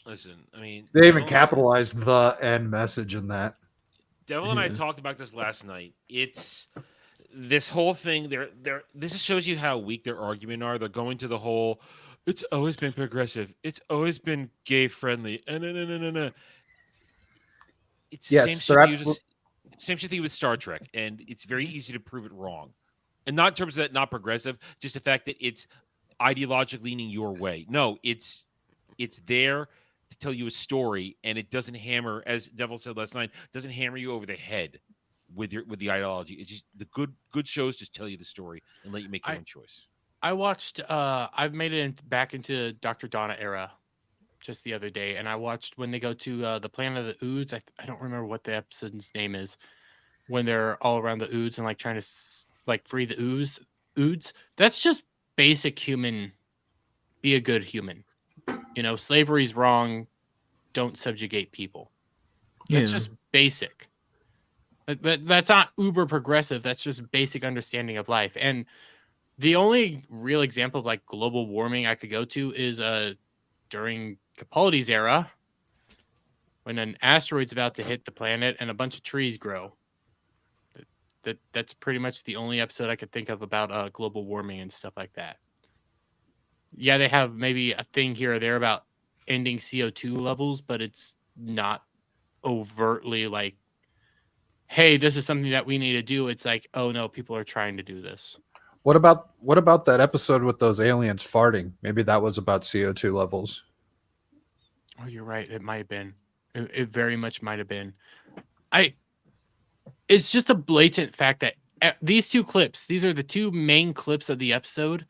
Listen, I mean, They even capitalized the end message in that. Devil and I talked about this last night. It's this whole thing. This shows you how weak their argument are. They're going to the whole. It's always been progressive. It's always been gay friendly. No. It's the same shit they use with Star Trek, and it's very easy to prove it wrong. And not in terms of that, not progressive, just the fact that it's ideologically leaning your way. No, it's there to tell you a story, and it doesn't hammer, as Devil said last night, doesn't hammer you over the head with the ideology. It's just the good shows just tell you the story and let you make your own choice. I watched. I've made it back into Dr. Donna era just the other day, and I watched when they go to the planet of the Oods. I don't remember what the episode's name is. When they're all around the Oods and like trying to like free the Oods. That's just basic human. Be a good human. You know, slavery's wrong. Don't subjugate people. That's just basic. That's not uber progressive. That's just basic understanding of life. And the only real example of like global warming I could go to is during Capaldi's era, when an asteroid's about to hit the planet and a bunch of trees grow. That's pretty much the only episode I could think of about global warming and stuff like that. Yeah, they have maybe a thing here or there about ending CO2 levels, but it's not overtly like, hey, this is something that we need to do. It's like, oh no, people are trying to do this. What about that episode with those aliens farting? Maybe that was about CO2 levels. Oh, you're right. It might have been. It very much might have been. It's just a blatant fact that these two clips, these are the two main clips of the episode.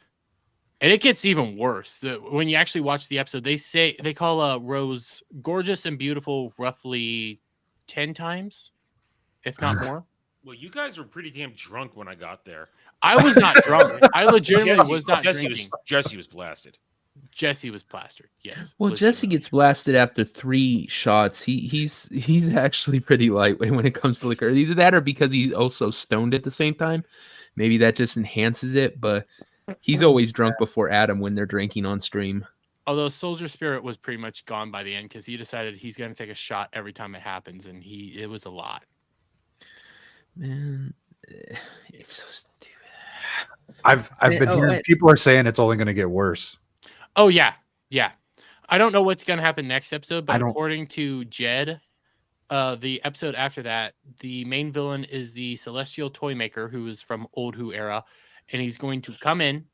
And it gets even worse. When you actually watch the episode, they call Rose gorgeous and beautiful roughly 10 times, if not more. Well, you guys were pretty damn drunk when I got there. I was not drunk. I legitimately was not drinking. Jesse was blasted. Jesse was plastered. Yes. Well, Jesse gets blasted after 3 shots. He's actually pretty lightweight when it comes to liquor. Either that or because he's also stoned at the same time. Maybe that just enhances it, but he's always drunk before Adam when they're drinking on stream. Although Soldier Spirit was pretty much gone by the end because he decided he's going to take a shot every time it happens, and it was a lot. Man, it's so stupid. I've been hearing people are saying it's only going to get worse. Oh yeah. I don't know what's going to happen next episode, but according to Jed, the episode after that, the main villain is the Celestial Toymaker, who is from Old Who era, and he's going to come in,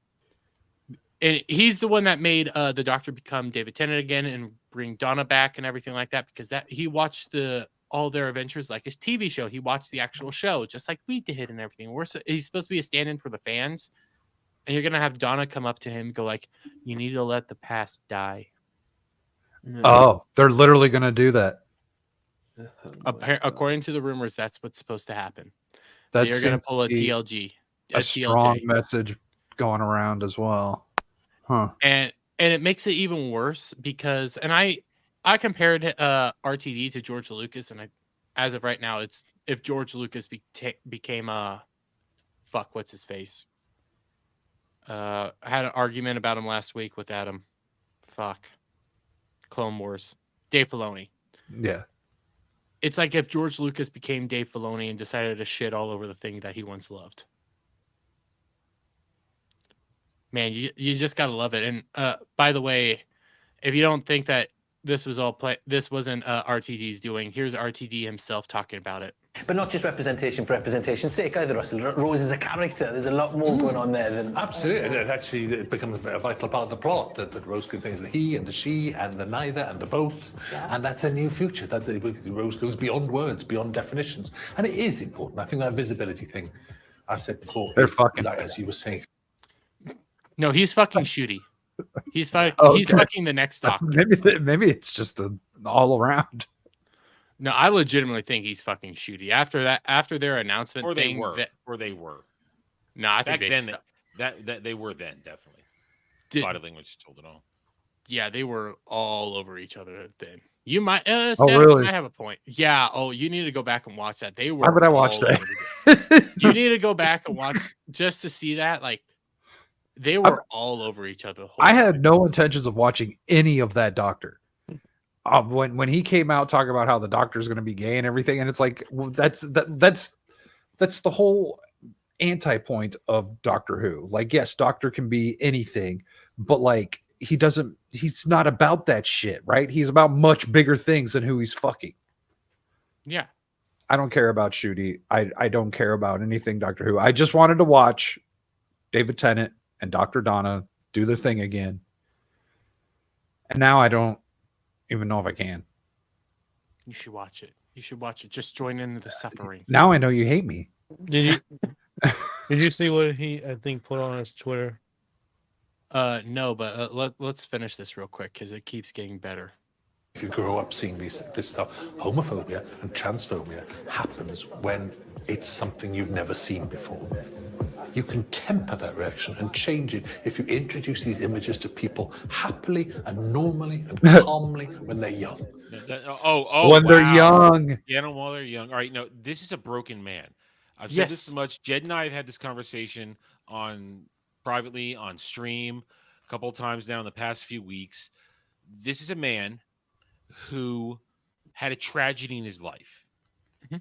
and he's the one that made the Doctor become David Tennant again and bring Donna back and everything like that, because that he watched all their adventures like a TV show. He watched the actual show just like we did and everything. He's supposed to be a stand-in for the fans, and you're gonna have Donna come up to him and go like, "You need to let the past die." Oh, they're literally gonna do that. According to the rumors, that's what's supposed to happen. They're gonna pull a TLG. A strong message going around as well. Huh. And it makes it even worse because, and I compared RTD to George Lucas, and as of right now, it's if George Lucas became what's his face? I had an argument about him last week with Adam. Clone Wars. Dave Filoni. Yeah. It's like if George Lucas became Dave Filoni and decided to shit all over the thing that he once loved. Man, you just gotta love it. And by the way, if you don't think that this was this wasn't RTD's doing, here's RTD himself talking about it. But not just representation for representation's sake either, Russell. Rose is a character. There's a lot more going on there than... Absolutely. And actually, it becomes a vital part of the plot that Rose contains the he and the she and the neither and the both. Yeah. And that's a new future. That Rose goes beyond words, beyond definitions. And it is important. I think that visibility thing, I said before, They're fucking. Like, as you were saying. No, he's fucking shooty. He's fucking the next Doctor. Maybe it's just all around. No, I legitimately think he's fucking shooty. After their announcement Or thing, they were. No, I think they were then definitely. Body language told it all. Yeah, they were all over each other then. You might, really? You might have a point. Yeah. Oh, you need to go back and watch that. They were. Why would I watch that? You need to go back and watch just to see that. Like, they were all over each other. I had no intentions of watching any of that Doctor. When he came out talking about how the Doctor is going to be gay and everything, and it's like, well, that's the whole anti-point of Doctor Who. Like, yes, Doctor can be anything, but like he's not about that shit, right? He's about much bigger things than who he's fucking. Yeah. I don't care about Shooty. I don't care about anything Doctor Who. I just wanted to watch David Tennant and Dr. Donna do their thing again. And now I don't even know if I can. You should watch it. You should watch it. Just join into the suffering. Now I know you hate me. Did you see what he, I think, put on his Twitter? No, but let's finish this real quick because it keeps getting better. If you grow up seeing this stuff, homophobia and transphobia happens when it's something you've never seen before. You can temper that reaction and change it if you introduce these images to people happily and normally and calmly when they're young. When they're young. Yeah, while they're young. All right, no, this is a broken man. I've said this so much. Jed and I have had this conversation privately on stream a couple of times now in the past few weeks. This is a man who had a tragedy in his life. Mm-hmm.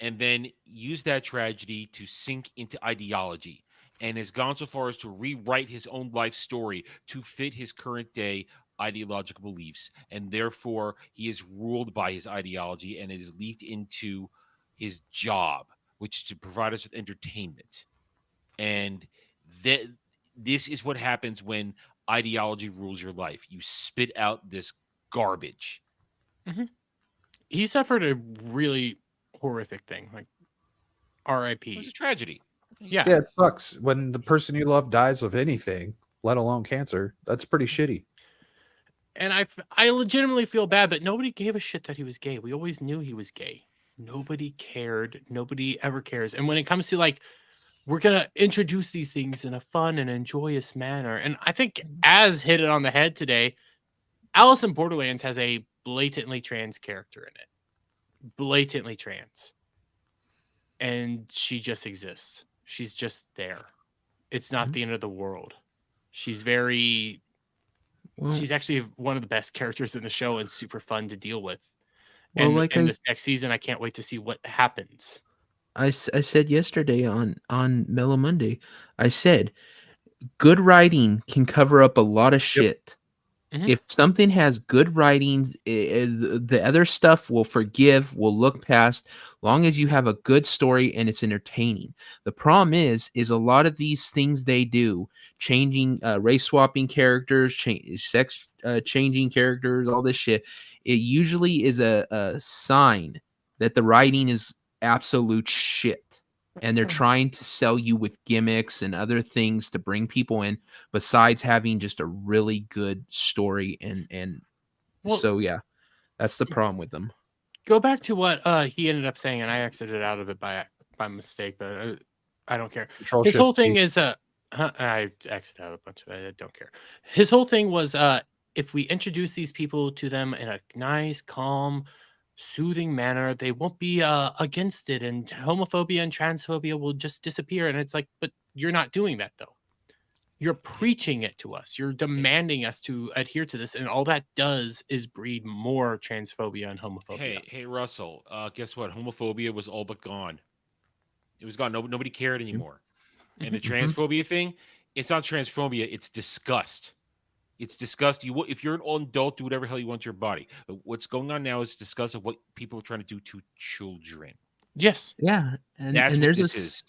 And then used that tragedy to sink into ideology and has gone so far as to rewrite his own life story to fit his current day ideological beliefs. And therefore, he is ruled by his ideology and it is leaked into his job, which is to provide us with entertainment. And this is what happens when ideology rules your life. You spit out this garbage. Mm-hmm. He suffered a really horrific thing, like R.I.P. It was a tragedy. Yeah, it sucks when the person you love dies of anything, let alone cancer. That's pretty shitty. And I legitimately feel bad, but nobody gave a shit that he was gay. We always knew he was gay. Nobody cared. Nobody ever cares. And when it comes to like, we're gonna introduce these things in a fun and joyous manner, and I think Az hit it on the head today. Alice in Borderlands has a blatantly trans character in it. Blatantly trans. And she just exists. She's just there. It's not the end of the world. She's she's actually one of the best characters in the show and super fun to deal with. Well, and like this next season, I can't wait to see what happens. I said yesterday on Mellow Monday, I said, good writing can cover up a lot of shit. Mm-hmm. If something has good writings, the other stuff will forgive, will look past, long as you have a good story and it's entertaining. The problem is a lot of these things they do, changing, race swapping characters, sex changing characters, all this shit, it usually is a sign that the writing is absolute shit. And they're trying to sell you with gimmicks and other things to bring people in, besides having just a really good story. So yeah, that's the problem with them. Go back to what he ended up saying, and I exited out of it by mistake, but I don't care. His whole thing is I exited out a bunch of it. I don't care. His whole thing was if we introduce these people to them in a nice, calm, soothing manner, they won't be against it, and homophobia and transphobia will just disappear. And it's like, but you're not doing that though. You're preaching it to us. You're demanding us to adhere to this, and all that does is breed more transphobia and homophobia. Hey Russell, guess what? Homophobia was all but gone. It was gone. Nobody cared anymore. And the transphobia thing, it's not transphobia, it's disgust. It's disgust. If you're an adult, do whatever hell you want to your body. But what's going on now is disgust of what people are trying to do to children. Yes. Yeah, That's and what there's this a is.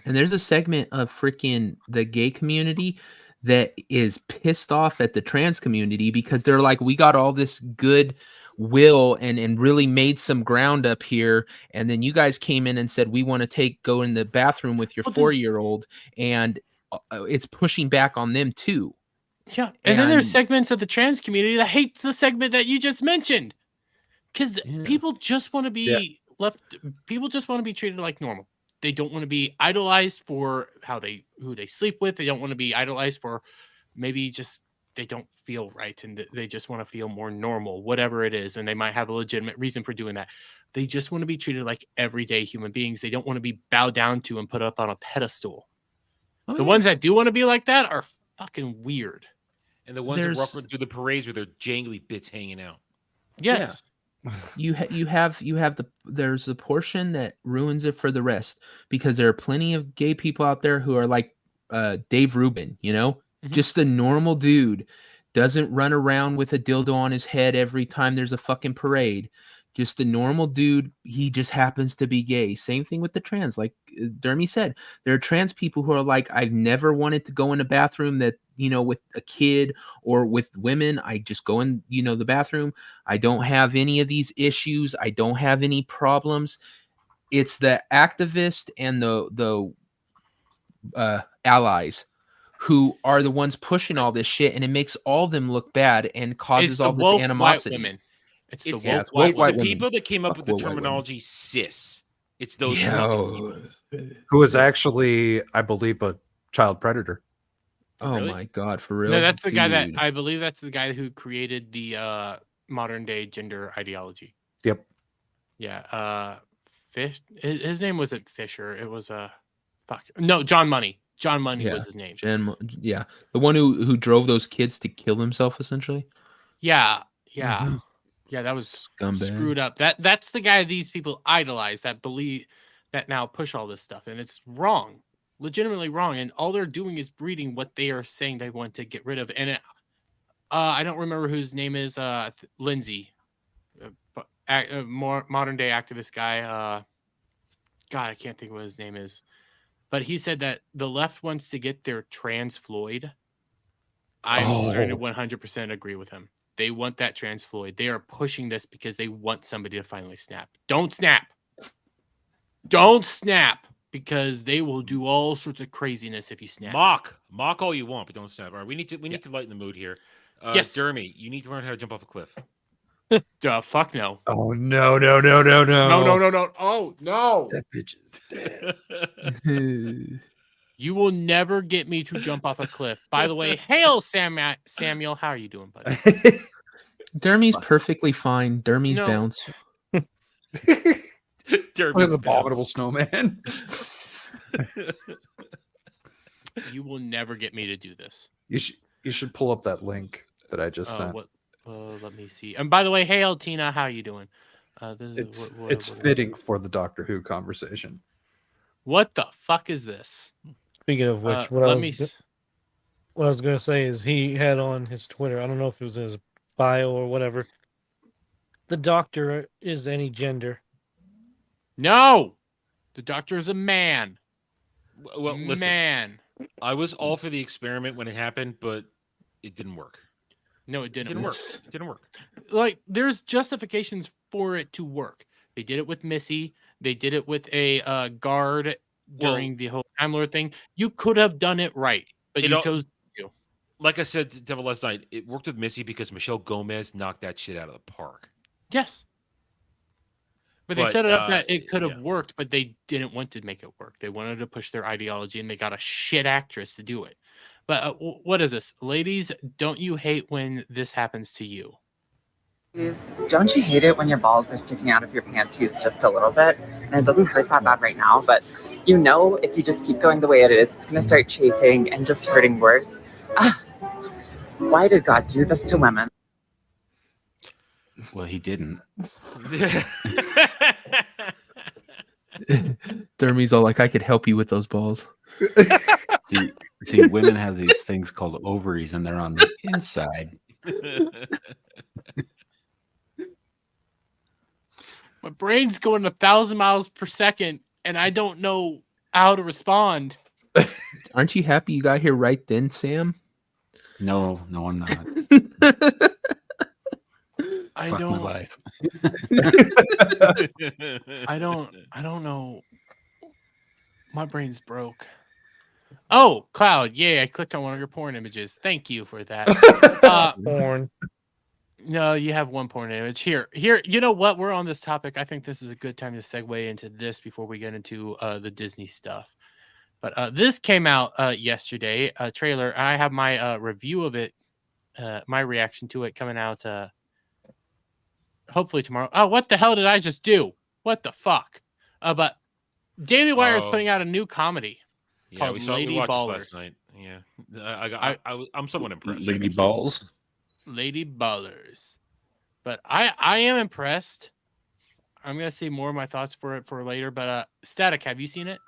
and there's a segment of freaking the gay community that is pissed off at the trans community because they're like, we got all this good will and really made some ground up here, and then you guys came in and said we want to go in the bathroom with your 4-year-old, and it's pushing back on them too. Yeah, and then there's segments of the trans community that hates the segment that you just mentioned, because people just want to be left. People just want to be treated like normal. They don't want to be idolized for who they sleep with. They don't want to be idolized for maybe just they don't feel right, and they just want to feel more normal, whatever it is. And they might have a legitimate reason for doing that. They just want to be treated like everyday human beings. They don't want to be bowed down to and put up on a pedestal. The ones that do want to be like that are fucking weird. And the ones that walk through the parades with their jangly bits hanging out. Yes. Yeah. There's the portion that ruins it for the rest, because there are plenty of gay people out there who are like Dave Rubin, just a normal dude, doesn't run around with a dildo on his head every time there's a fucking parade. Just a normal dude. He just happens to be gay. Same thing with the trans. Like Dermy said, there are trans people who are like, I've never wanted to go in a bathroom that, with a kid or with women. I just go in, the bathroom. I don't have any of these issues. I don't have any problems. It's the activist and the allies who are the ones pushing all this shit, and it makes all of them look bad and causes all this animosity. White women. It's the woke white people that came up with the terminology cis. It's those people. Who is actually, I believe, a child predator. Oh really? My God, for real? No, that's the guy that I believe that's the guy who created the modern day gender ideology. Yep. Yeah. Fish. His name wasn't Fisher. It was John Money. John Money was his name. The one who drove those kids to kill himself, essentially. Yeah. Yeah. Yeah, that was scumbag. Screwed up. That's the guy these people idolize, that believe, that now push all this stuff, and it's wrong, legitimately wrong. And all they're doing is breeding what they are saying they want to get rid of. And I don't remember whose name is Lindsay, modern day activist guy. God, I can't think of what his name is, but he said that the left wants to get their trans Floyd. I'm starting to 100% agree with him. They want that trans Floyd. They are pushing this because they want somebody to finally snap. Don't snap. Don't snap, because they will do all sorts of craziness if you snap. Mock all you want, but don't snap. All right, we need to lighten the mood here. Yes, Dermy, you need to learn how to jump off a cliff. Fuck no. Oh no. No. Oh no. That bitch is dead. You will never get me to jump off a cliff. By the way, hail Samuel. How are you doing, buddy? Dermy's perfectly fine. Dermy's bounce. Dermy's abominable snowman. You will never get me to do this. You should pull up that link that I just sent. Let me see. And by the way, hail Tina. How are you doing? It's fitting for the Doctor Who conversation. What the fuck is this? Speaking of which, what I was going to say is he had on his Twitter, I don't know if it was in his bio or whatever, the Doctor is any gender. No! The Doctor is a man. Well, listen, man. I was all for the experiment when it happened, but it didn't work. No, it didn't work. It didn't work. Like, there's justifications for it to work. They did it with Missy. They did it with a guard during the whole Time Lord thing. You could have done it right, but you chose to. Like I said to Devil last night, it worked with Missy because Michelle Gomez knocked that shit out of the park. Yes. But they set it up that it could have worked, but they didn't want to make it work. They wanted to push their ideology, and they got a shit actress to do it. But what is this? Ladies, don't you hate when this happens to you? Don't you hate it when your balls are sticking out of your panties just a little bit? And it doesn't hurt that bad right now, but if you just keep going the way it is, it's going to start chafing and just hurting worse. Why did God do this to women? Well, he didn't. Dermy's all like, I could help you with those balls. See, women have these things called ovaries, and they're on the inside. My brain's going 1,000 miles per second, and I don't know how to respond. Aren't you happy you got here right then, Sam? No, I'm not. I Fuck don't. my life. I don't know. My brain's broke. Oh, Cloud. Yeah, I clicked on one of your porn images. Thank you for that. Porn. No, you have one porn image. Here. You know what? We're on this topic. I think this is a good time to segue into this before we get into the Disney stuff. But this came out yesterday, a trailer. I have my review of it, my reaction to it coming out hopefully tomorrow. Oh, what the hell did I just do? What the fuck? But Daily Wire is putting out a new comedy called Lady Ballers. This last night. Yeah, I'm somewhat impressed. Lady Balls. Lady Ballers. But I am impressed. I'm gonna say more of my thoughts for it for later. But Static, have you seen it?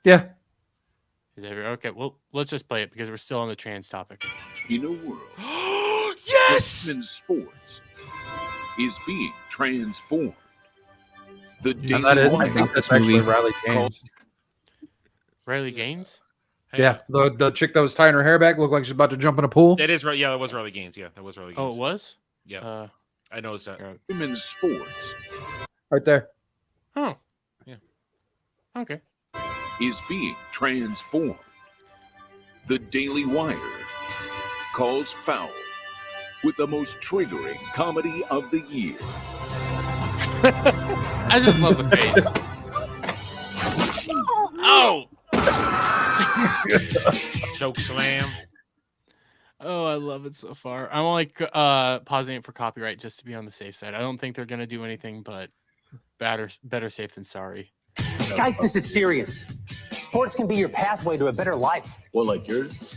Yeah. Okay, well, let's just play it because we're still on the trans topic. In a world, yes, in sports is being transformed. The And that is, I think that's actually Riley Gaines. Riley Gaines? Yeah, the chick that was tying her hair back looked like she's about to jump in a pool. That is right. Yeah, that was Riley Gaines. Yeah, that was Riley Gaines. Oh, it was? Yeah. I noticed that. Women's sports Right there. Oh, yeah. Okay. is being transformed. The Daily Wire calls foul with the most triggering comedy of the year. I just love the face. Oh! Choke slam. Oh, I love it so far. I'm only pausing it for copyright just to be on the safe side. I don't think they're going to do anything but better safe than sorry. Guys, this is serious. Sports can be your pathway to a better life. Well, like yours?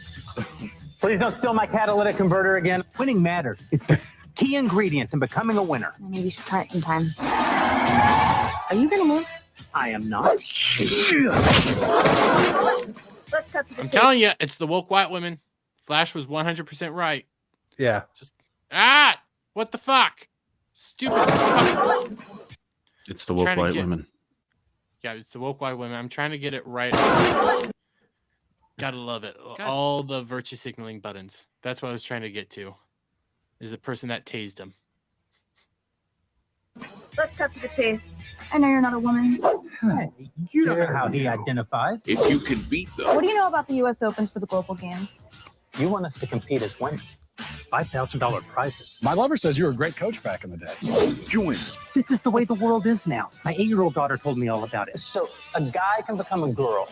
Please don't steal my catalytic converter again. Winning matters. It's the key ingredient in becoming a winner. Maybe you should try it sometime. Are you gonna move? I am not. Let's cut to the I'm telling you, it's the woke white women. Flash was 100% right. Yeah. What the fuck? Stupid. It's the woke white women. Yeah, it's the woke white women. I'm trying to get it right. Gotta love it. All the virtue signaling buttons. That's what I was trying to get to. Is the person that tased him. Let's cut to the chase. I know you're not a woman. You don't know how he identifies. If you can beat them, What do you know about the U.S. Opens for the Global Games? You want us to compete as women. $5,000 prizes. My lover says you were a great coach back in the day. join. This is the way the world is now. My 8-year-old daughter told me all about it. So a guy can become a girl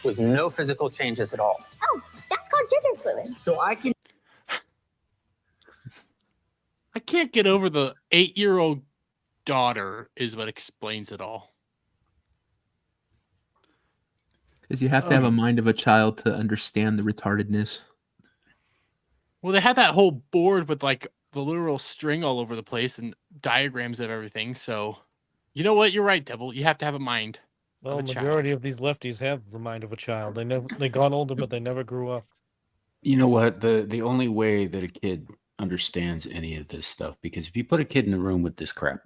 with no physical changes at all. Oh, that's called gender fluid. So I can... I can't get over the 8-year-old daughter is what explains it all. Because you have to have a mind of a child to understand the retardedness. Well, they had that whole board with like the literal string all over the place and diagrams of everything. So, you know what? You're right, Devil. You have to have a mind. Well, majority of these lefties have the mind of a child. They got older, but they never grew up. You know what? The only way that a kid understands any of this stuff, because if you put a kid in a room with this crap,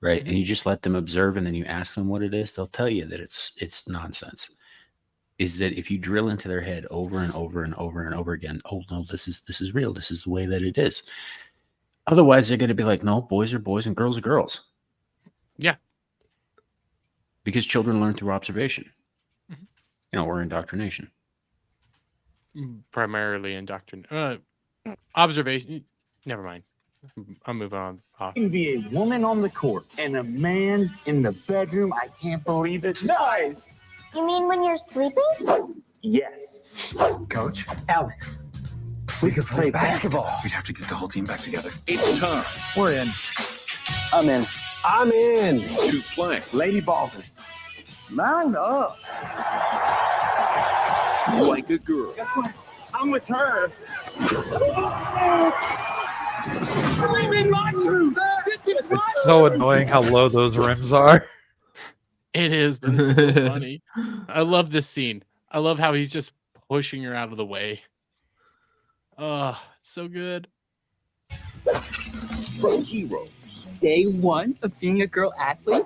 right, and you just let them observe and then you ask them what it is, they'll tell you that it's nonsense. Is that if you drill into their head over and over and over and over again, oh no, this is real. This is the way that it is. Otherwise, they're going to be like, no, boys are boys and girls are girls. Yeah. Because children learn through observation, or indoctrination. Primarily observation. Never mind. I'll move on. You can be a woman on the court and a man in the bedroom. I can't believe it. Nice. You mean when you're sleeping? Yes. Coach. Alex. We could play basketball. We'd have to get the whole team back together. It's time We're in. I'm in. I'm in. to play. Lady Ballers. Mount up. Like a girl. Guess what? I'm with her. It's so annoying how low those rims are. It is, but it's so funny. I love this scene. I love how he's just pushing her out of the way. Oh, so good. From heroes day one of being a girl athlete.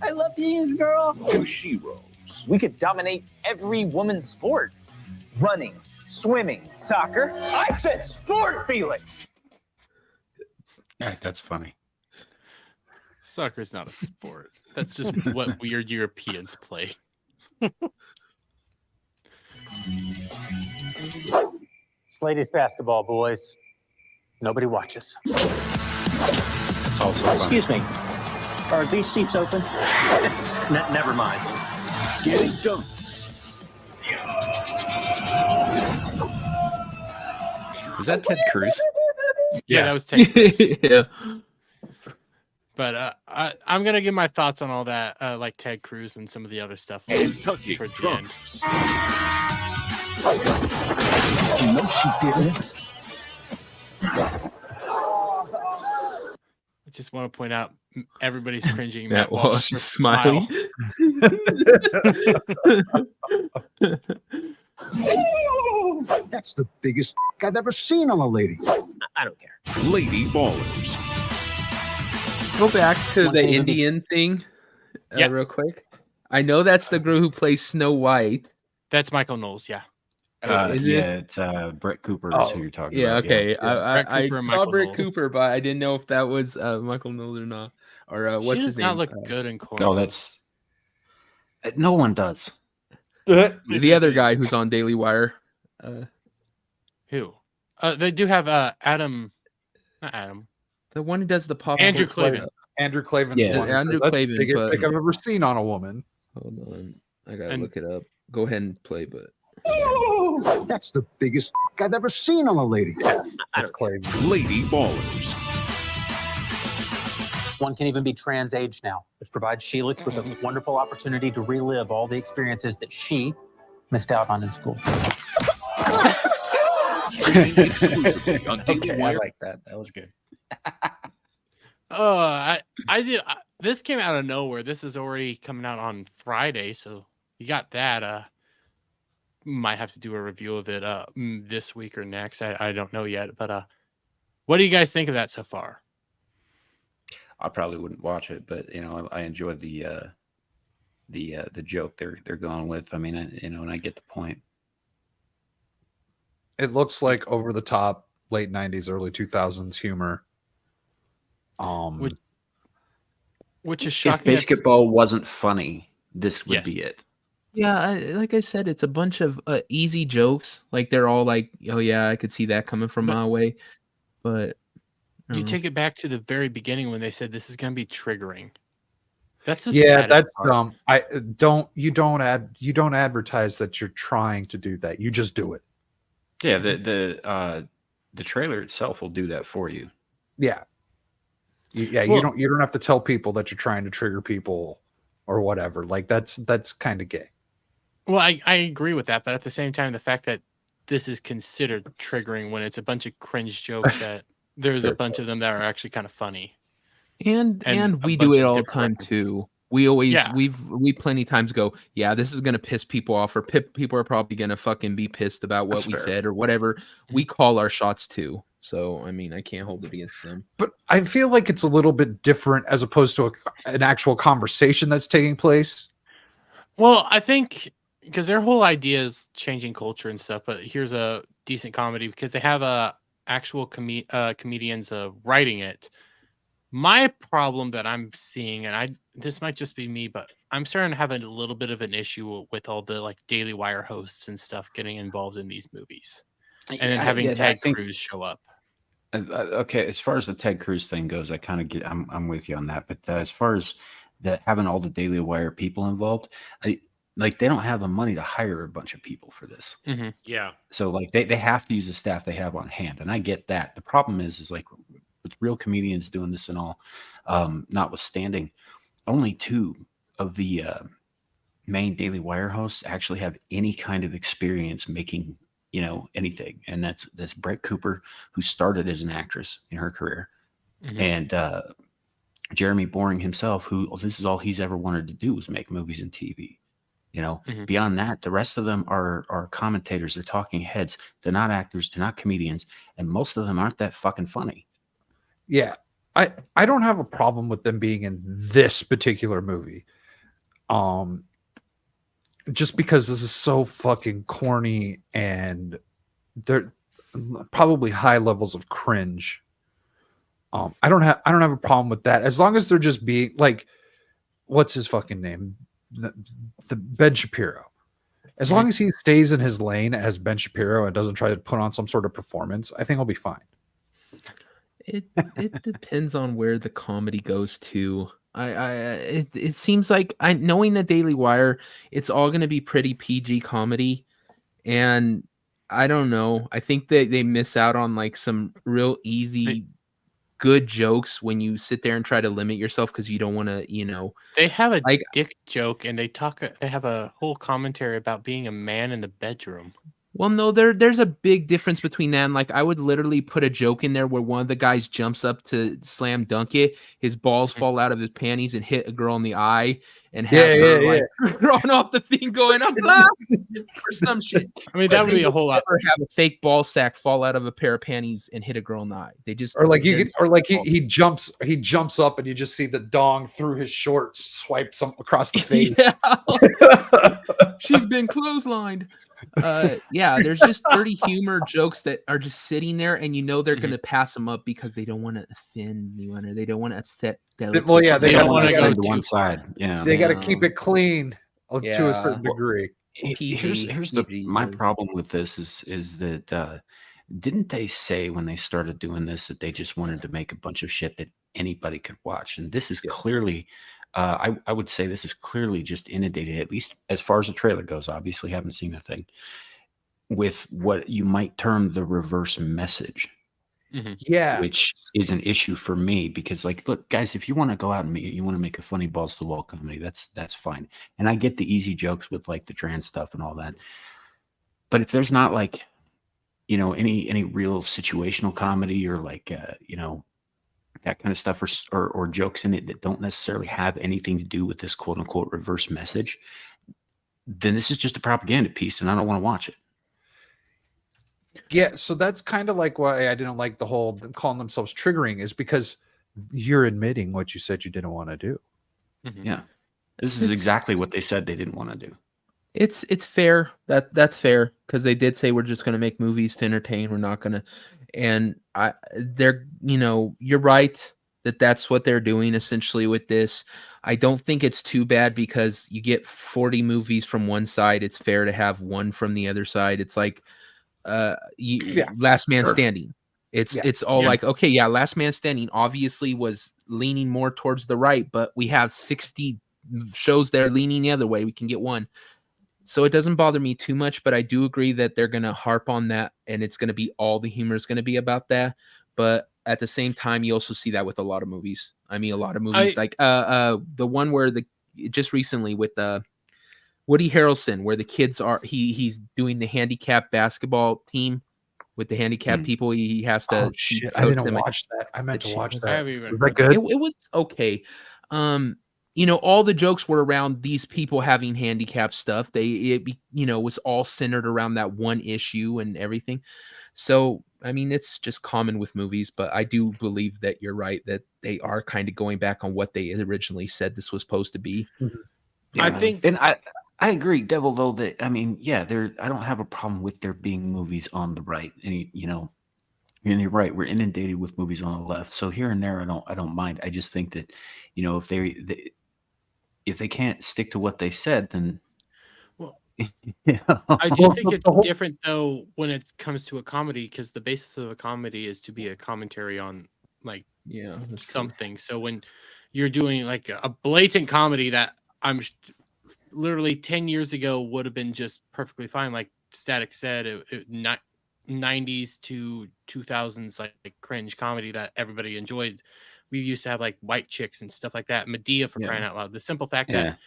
I love being a girl. Two sheroes. We could dominate every woman's sport. Running, swimming, soccer. I said sport, Felix. That's funny. Soccer's not a sport. That's just what weird Europeans play. It's ladies basketball, boys. Nobody watches. It's also funny. Excuse me. Are these seats open? Never mind. Getting dunks. Was that Ted Cruz? Yeah, that was Ted Cruz. Yeah. But I'm gonna give my thoughts on all that, like Ted Cruz and some of the other stuff Kentucky towards the end. trunks. No, she didn't. I just want to point out everybody's cringing. Matt Walsh is smiling. That's the biggest I've ever seen on a lady. I don't care. Lady ballers. Go back to One the thing that Indian thing Yeah. real quick. I know that's the girl who plays Snow White. That's Michael Knowles, yeah. Is yeah, it? it's Brett Cooper is who you're talking Yeah, about. okay. Brett I Cooper and saw Michael Brett Knowles. Cooper, but I didn't know if that was Michael Knowles or not. Or She what's does his name? not look good in corn. Oh, that's no one does. The other guy who's on Daily Wire. Who? They do have Adam. Not Adam. The one who does the pop. Andrew Clavin. Andrew Clavin's Yeah, one. Andrew That's Clavin, the biggest but- pick I've ever seen on a woman. Hold on. I gotta And- look it up. Go ahead and play, but That's the biggest I've ever seen on a lady. That's Clavin. Lady ballers. One can even be trans age now, which provides Sheelix with a wonderful opportunity to relive all the experiences that she missed out on in school. Streaming exclusively on Daily Okay, I Wire. like that. That was good. Oh, I did. This came out of nowhere. This is already coming out on Friday, so you got that. Might have to do a review of it this week or next. I don't know yet, but what do you guys think of that so far? I probably wouldn't watch it, but I enjoyed the joke they're going with. I mean, and I get the point. It looks like over the top late 90s, early 2000s humor. Which is shocking. If basketball wasn't funny, this would Yes. be it. yeah, like I said, it's a bunch of easy jokes. Like they're all like, "Oh yeah, I could see that coming from my way," but I You don't know. take it back to the very beginning when they said this is going to be triggering. That's the Yeah, saddest that's part. dumb. You don't advertise that you're trying to do that. You just do it. Yeah, the trailer itself will do that for you. Yeah. Yeah, Well- you don't have to tell people that you're trying to trigger people or whatever. Like that's kind of gay. Well, I agree with that, but at the same time, the fact that this is considered triggering when it's a bunch of cringe jokes that there's a bunch of them that are actually kind of funny. And and a we bunch do it of all the different time references. too. We always Yeah. we plenty times go, yeah, this is gonna piss people off, or people are probably gonna fucking be pissed about what That's we fair. said or whatever. We call our shots too. So I mean, I can't hold it against them. But I feel like it's a little bit different as opposed to an actual conversation that's taking place. Well, I think because their whole idea is changing culture and stuff, but here's a decent comedy because they have actual comedians writing it. My problem that I'm seeing, and this might just be me, but I'm starting to have a little bit of an issue with all the like Daily Wire hosts and stuff getting involved in these movies, and then having Ted Cruz show up. Okay, as far as the Ted Cruz thing goes, I kind of get. I'm with you on that. But as far as having all the Daily Wire people involved, they don't have the money to hire a bunch of people for this. Mm-hmm. Yeah. So like they have to use the staff they have on hand, and I get that. The problem is like with real comedians doing this and all, notwithstanding, only 2 of the main Daily Wire hosts actually have any kind of experience making anything, and that's Brett Cooper, who started as an actress in her career, and Jeremy Boring himself, who this is all he's ever wanted to do was make movies and TV. Beyond that, the rest of them are commentators, they're talking heads, they're not actors, they're not comedians, and most of them aren't that fucking funny. Yeah. I don't have a problem with them being in this particular movie. Just because this is so fucking corny and they're probably high levels of cringe. I don't have a problem with that as long as they're just being like, what's his fucking name, the Ben Shapiro. As long as he stays in his lane as Ben Shapiro and doesn't try to put on some sort of performance, I think he'll be fine. It depends on where the comedy goes to. It seems like knowing the Daily Wire, it's all going to be pretty PG comedy, and I don't know. I think that they miss out on like some real easy, good jokes when you sit there and try to limit yourself because you don't want to, They have a like dick joke, and they have a whole commentary about being a man in the bedroom. Well, no, there's a big difference between that and like I would literally put a joke in there where one of the guys jumps up to slam dunk it, his balls fall out of his panties and hit a girl in the eye and have her like thrown off the thing going up or some shit. I mean, that would be a whole lot. Never have a fake ball sack fall out of a pair of panties and hit a girl in the eye. They just he jumps up and you just see the dong through his shorts swipe some across the face. She's been clotheslined. Yeah, there's just dirty humor jokes that are just sitting there, and they're going to pass them up because they don't want to offend anyone or they don't want to upset. They don't want to go to one side. Yeah, they got to keep it clean to a certain degree. Here's my problem with this is that didn't they say when they started doing this that they just wanted to make a bunch of shit that anybody could watch, and this is clearly. I would say this is clearly just inundated, at least as far as the trailer goes. Obviously, haven't seen the thing, with what you might term the reverse message. Yeah, which is an issue for me because, like, look, guys, if you want to go out and you want to make a funny balls to the wall comedy, that's fine. And I get the easy jokes with like the trans stuff and all that. But if there's not like, any real situational comedy or like, that kind of stuff or jokes in it that don't necessarily have anything to do with this quote unquote reverse message, then this is just a propaganda piece and I don't want to watch it. Yeah. So that's kind of like why I didn't like the whole them calling themselves triggering, is because you're admitting what you said you didn't want to do. Yeah. This is exactly what they said they didn't want to do. It's fair. That's fair because they did say we're just going to make movies to entertain. We're not going to, and you're right that that's what they're doing essentially with this. I don't think it's too bad because you get 40 movies from one side. It's fair to have one from the other side. It's like, Last Man Standing. It's all like, okay, yeah, Last Man Standing obviously was leaning more towards the right, but we have 60 shows there leaning the other way. We can get one. So it doesn't bother me too much, but I do agree that they're going to harp on that and it's going to be all the humor is going to be about that. But at the same time, you also see that with a lot of movies. I mean, a lot of movies like the one where just recently with Woody Harrelson, where the kids are, he's doing the handicap basketball team with the handicap people. He has to. Oh shit! I didn't watch that. I meant to watch that. Was that good? It was okay. All the jokes were around these people having handicap stuff. It was all centered around that one issue and everything. So, I mean, it's just common with movies, but I do believe that you're right that they are kind of going back on what they originally said this was supposed to be. Yeah, I think, and I agree, Devil, though, that, I mean, yeah, I don't have a problem with there being movies on the right. And, and you're right, we're inundated with movies on the left. So here and there, I don't mind. I just think that, if they can't stick to what they said, then I do think it's different though when it comes to a comedy, because the basis of a comedy is to be a commentary on like something. So when you're doing like a blatant comedy that I'm literally 10 years ago would have been just perfectly fine, like Static said, not 90s to 2000s like cringe comedy that everybody enjoyed. We used to have like White Chicks and stuff like that. Medea, for crying out loud. The simple fact that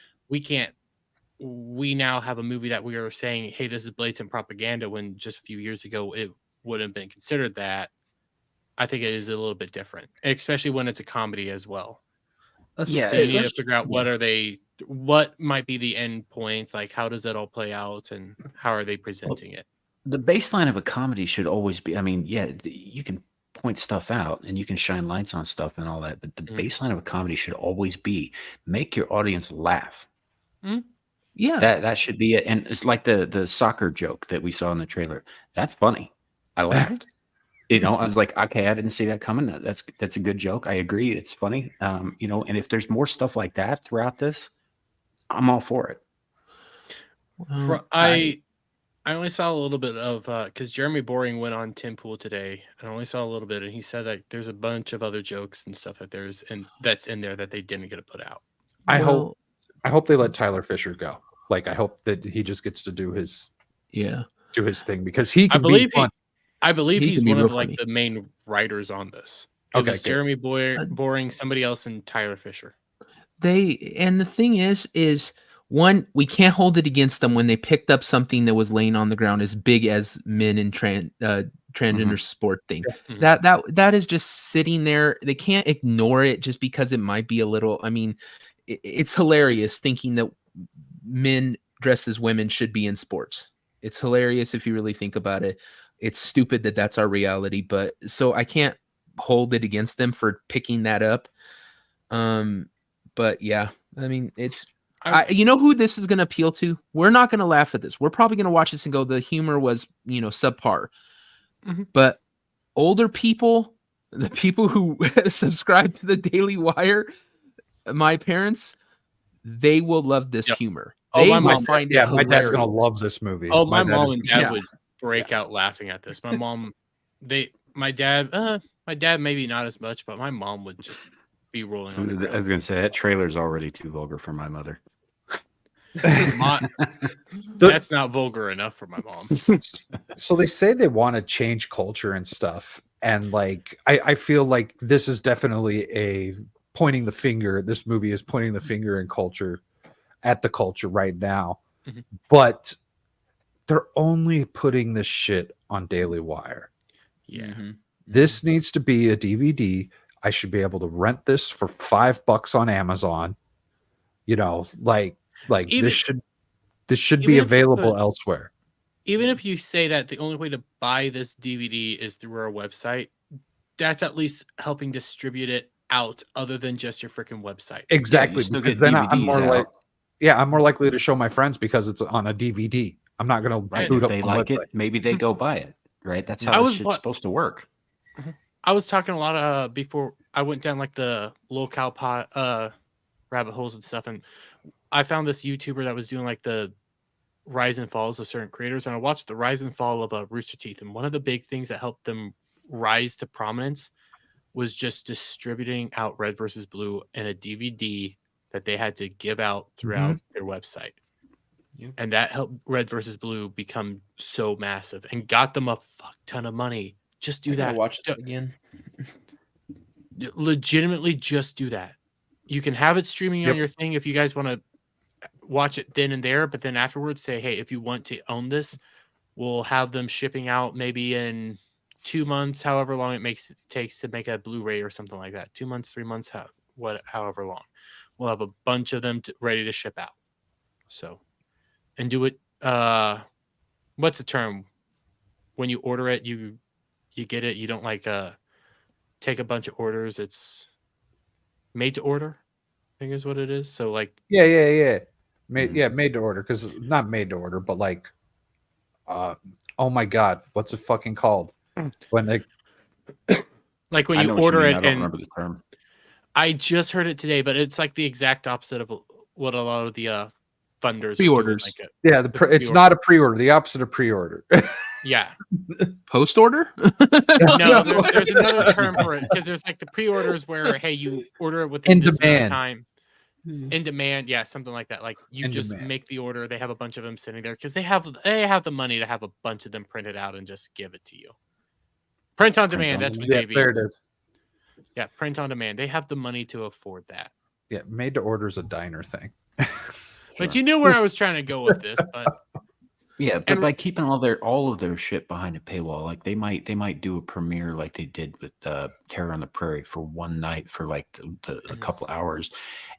we now have a movie that we are saying, hey, this is blatant propaganda, when just a few years ago it wouldn't have been considered that. I think it is a little bit different, especially when it's a comedy as well. So you need to figure out what might be the end point, like how does that all play out and how are they presenting it? The baseline of a comedy should always be, I mean, you can point stuff out and you can shine lights on stuff and all that, but the baseline of a comedy should always be make your audience laugh. Yeah, that should be it. And it's like the soccer joke that we saw in the trailer. That's funny. I laughed. I was like, okay, I didn't see that coming. That's a good joke. I agree, it's funny. And if there's more stuff like that throughout this, I'm all for it. I only saw a little bit of because Jeremy Boring went on Tim Pool today. I only saw a little bit, and he said that there's a bunch of other jokes and stuff that's in there that they didn't get to put out. I hope they let Tyler Fisher go. Like, I hope that he just gets to do his thing, because he can be fun. I believe He he's can be one of real like funny. the main writers on this. Okay, It's Jeremy Boring, somebody else, and Tyler Fisher. And the thing is one, we can't hold it against them when they picked up something that was laying on the ground as big as men in transgender sport thing. That is just sitting there. They can't ignore it just because it might be a little. I mean, it's hilarious thinking that men dressed as women should be in sports. It's hilarious if you really think about it. It's stupid that that's our reality, but so I can't hold it against them for picking that up. But yeah, I mean, you know who this is going to appeal to? We're not going to laugh at this. We're probably going to watch this and go, the humor was, subpar. But older people, the people who subscribe to the Daily Wire, my parents, they will love this humor. They will find it my dad's going to hilarious. love this movie. Oh, my mom and dad would break out laughing at this. My mom, my dad maybe not as much, but my mom would just be rolling on the ground. I was going to say that trailer's already too vulgar for my mother. That's not vulgar enough for my mom. So they say they want to change culture and stuff, and like I feel like this is definitely pointing the finger. This movie is pointing the finger in culture at the culture right now, but they're only putting this shit on Daily Wire. Yeah. This needs to be a DVD. I should be able to rent this for $5 on Amazon. This should be available elsewhere. Even if you say that the only way to buy this DVD is through our website, that's at least helping distribute it out other than just your freaking website. Exactly, because then I'm more likely to show my friends because it's on a DVD. I'm not going to boot if up they the like website. it, maybe they go buy it, right? That's how it's supposed to work. I was talking a lot of before I went down like the locale rabbit holes and stuff, and I found this YouTuber that was doing like the rise and falls of certain creators, and I watched the rise and fall of Rooster Teeth, and one of the big things that helped them rise to prominence was just distributing out Red versus Blue in a DVD that they had to give out throughout their website. And that helped Red versus Blue become so massive and got them a fuck ton of money. Just do that. Watch it again. Legitimately, just do that. You can have it streaming on your thing if you guys want to watch it then and there, but then afterwards say, hey, if you want to own this, we'll have them shipping out maybe in 2 months, however long it takes to make a Blu-ray or something like that. 2 months, 3 months, however long. We'll have a bunch of them ready to ship out. So, and do it. What's the term? When you order it, you get it. You don't like take a bunch of orders. It's made to order, I think is what it is. So like made to order, because not made to order, but like oh my god, what's it fucking called? When they like when you order it, I don't remember the term. I just heard it today, but it's like the exact opposite of what a lot of the funders pre-orders. like it. Yeah, it's not a pre-order. The opposite of pre-order. Yeah. Post order? No, there's another term for it, because there's like the pre-orders where hey, you order it within this amount of time. In demand, yeah, something like that. Like you just make the order. They have a bunch of them sitting there because they have the money to have a bunch of them printed out and just give it to you. Print on demand. That's what JB there is. it is. Yeah, print on demand. They have the money to afford that. Yeah, made to order is a diner thing. But you knew where I was trying to go with this, but yeah, but by keeping all of their shit behind a paywall, like they might do a premiere like they did with Terror on the Prairie for one night for like a couple hours,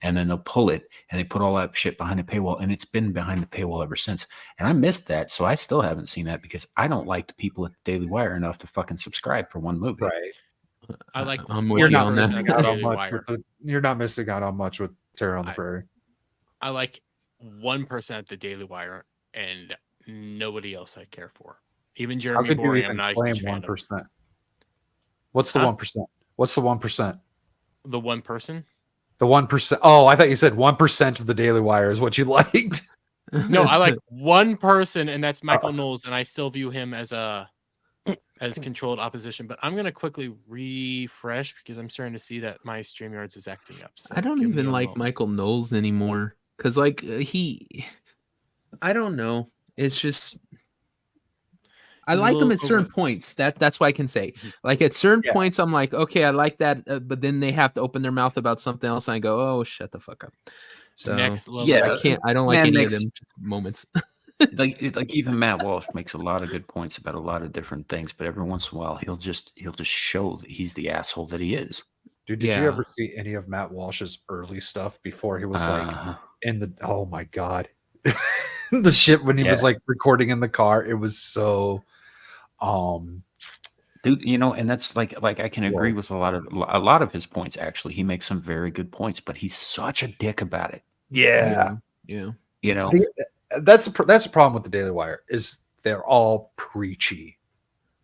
and then they'll pull it and they put all that shit behind the paywall, and it's been behind the paywall ever since. And I missed that, so I still haven't seen that because I don't like the people at the Daily Wire enough to fucking subscribe for one movie. Right. I like I'm with You're you not on that. missing out on much with you're not missing out on much with Terror on the Prairie. I like 1% the Daily Wire and nobody else I care for. Even How Jeremy could you Boring, I'm even not a claim huge fan of. 1%? What's the Huh? 1%? What's the 1%? The one person? The 1%. Oh, I thought you said 1% of the Daily Wire is what you liked. No, I like one person, and that's Michael Knowles, and I still view him as controlled opposition. But I'm gonna quickly refresh because I'm starting to see that my StreamYards is acting up. So I don't give me even a like moment. Michael Knowles anymore because, like, I don't know. It's just I He's a like him little at certain over- points. That's what I can say. Like at certain points, I'm like, okay, I like that, but then they have to open their mouth about something else, and I go, oh, shut the fuck up. So Next level. yeah, I don't like Man any makes- of them moments. like even Matt Walsh makes a lot of good points about a lot of different things, but every once in a while he'll just show that he's the asshole that he is. Dude, did you ever see any of Matt Walsh's early stuff before he was like in the oh my god. The shit when he was like recording in the car, it was so dude, and that's like I can agree with a lot of his points. Actually, he makes some very good points, but he's such a dick about it. Yeah. That's the problem with the Daily Wire is they're all preachy.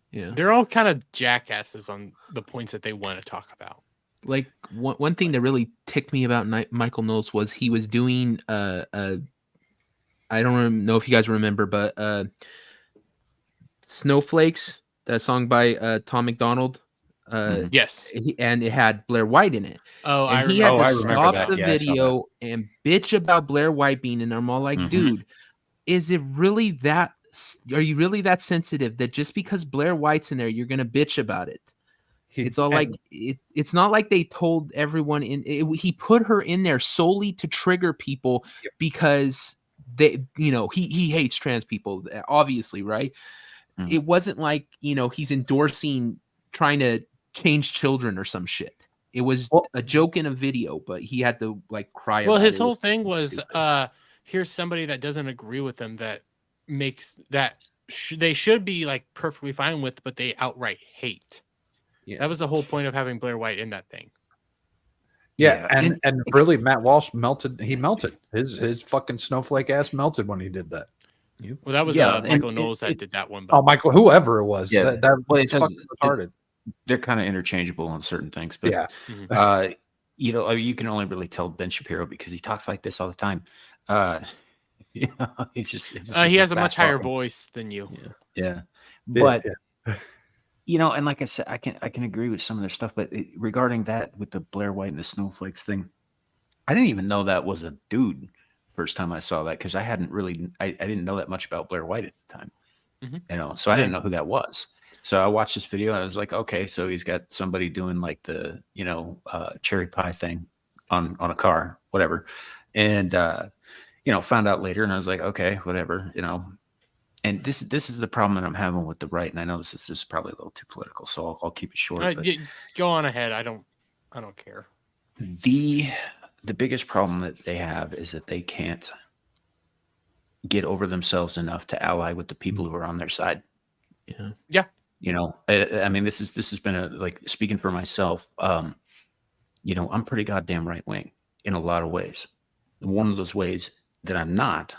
Yeah, they're all kind of jackasses on the points that they want to talk about. Like one thing that really ticked me about Michael Knowles was he was doing I don't know if you guys remember, but Snowflakes, that song by Tom McDonald. Yes, and it had Blair White in it. Oh, and he had to stop the video and bitch about Blair White being in there. I'm all like, dude, is it really that? Are you really that sensitive that just because Blair White's in there, you're gonna bitch about it? It's all like it's not like they told everyone he put her in there solely to trigger people because they he hates trans people, obviously, right? It wasn't like he's endorsing trying to change children or some shit. It was a joke in a video, but he had to like cry. Well, about his it. whole thing was here's somebody that doesn't agree with him that makes that they should be like perfectly fine with, but they outright hate. Yeah, that was the whole point of having Blair White in that thing. Yeah, and really, Matt Walsh melted. He melted. His fucking snowflake ass melted when he did that. Well, that was Michael Knowles that did that one. Oh, Michael, whoever it was, Yeah, that was fucking retarded. They're kind of interchangeable on certain things, but you can only really tell Ben Shapiro because he talks like this all the time. It's just he has a much higher voice than you. Yeah. But and like I said, I can agree with some of their stuff, but regarding that with the Blair White and the Snowflakes thing, I didn't even know that was a dude first time I saw that because I hadn't really I didn't know that much about Blair White at the time. So I didn't know who that was. So I watched this video and I was like, okay, so he's got somebody doing like the cherry pie thing on a car, whatever. And found out later and I was like, okay, whatever, And this is the problem that I'm having with the right, and I know this is probably a little too political, so I'll keep it short. But go on ahead. I don't care. The biggest problem that they have is that they can't get over themselves enough to ally with the people who are on their side. Yeah. I mean, this has been like speaking for myself. I'm pretty goddamn right wing in a lot of ways. One of those ways that I'm not.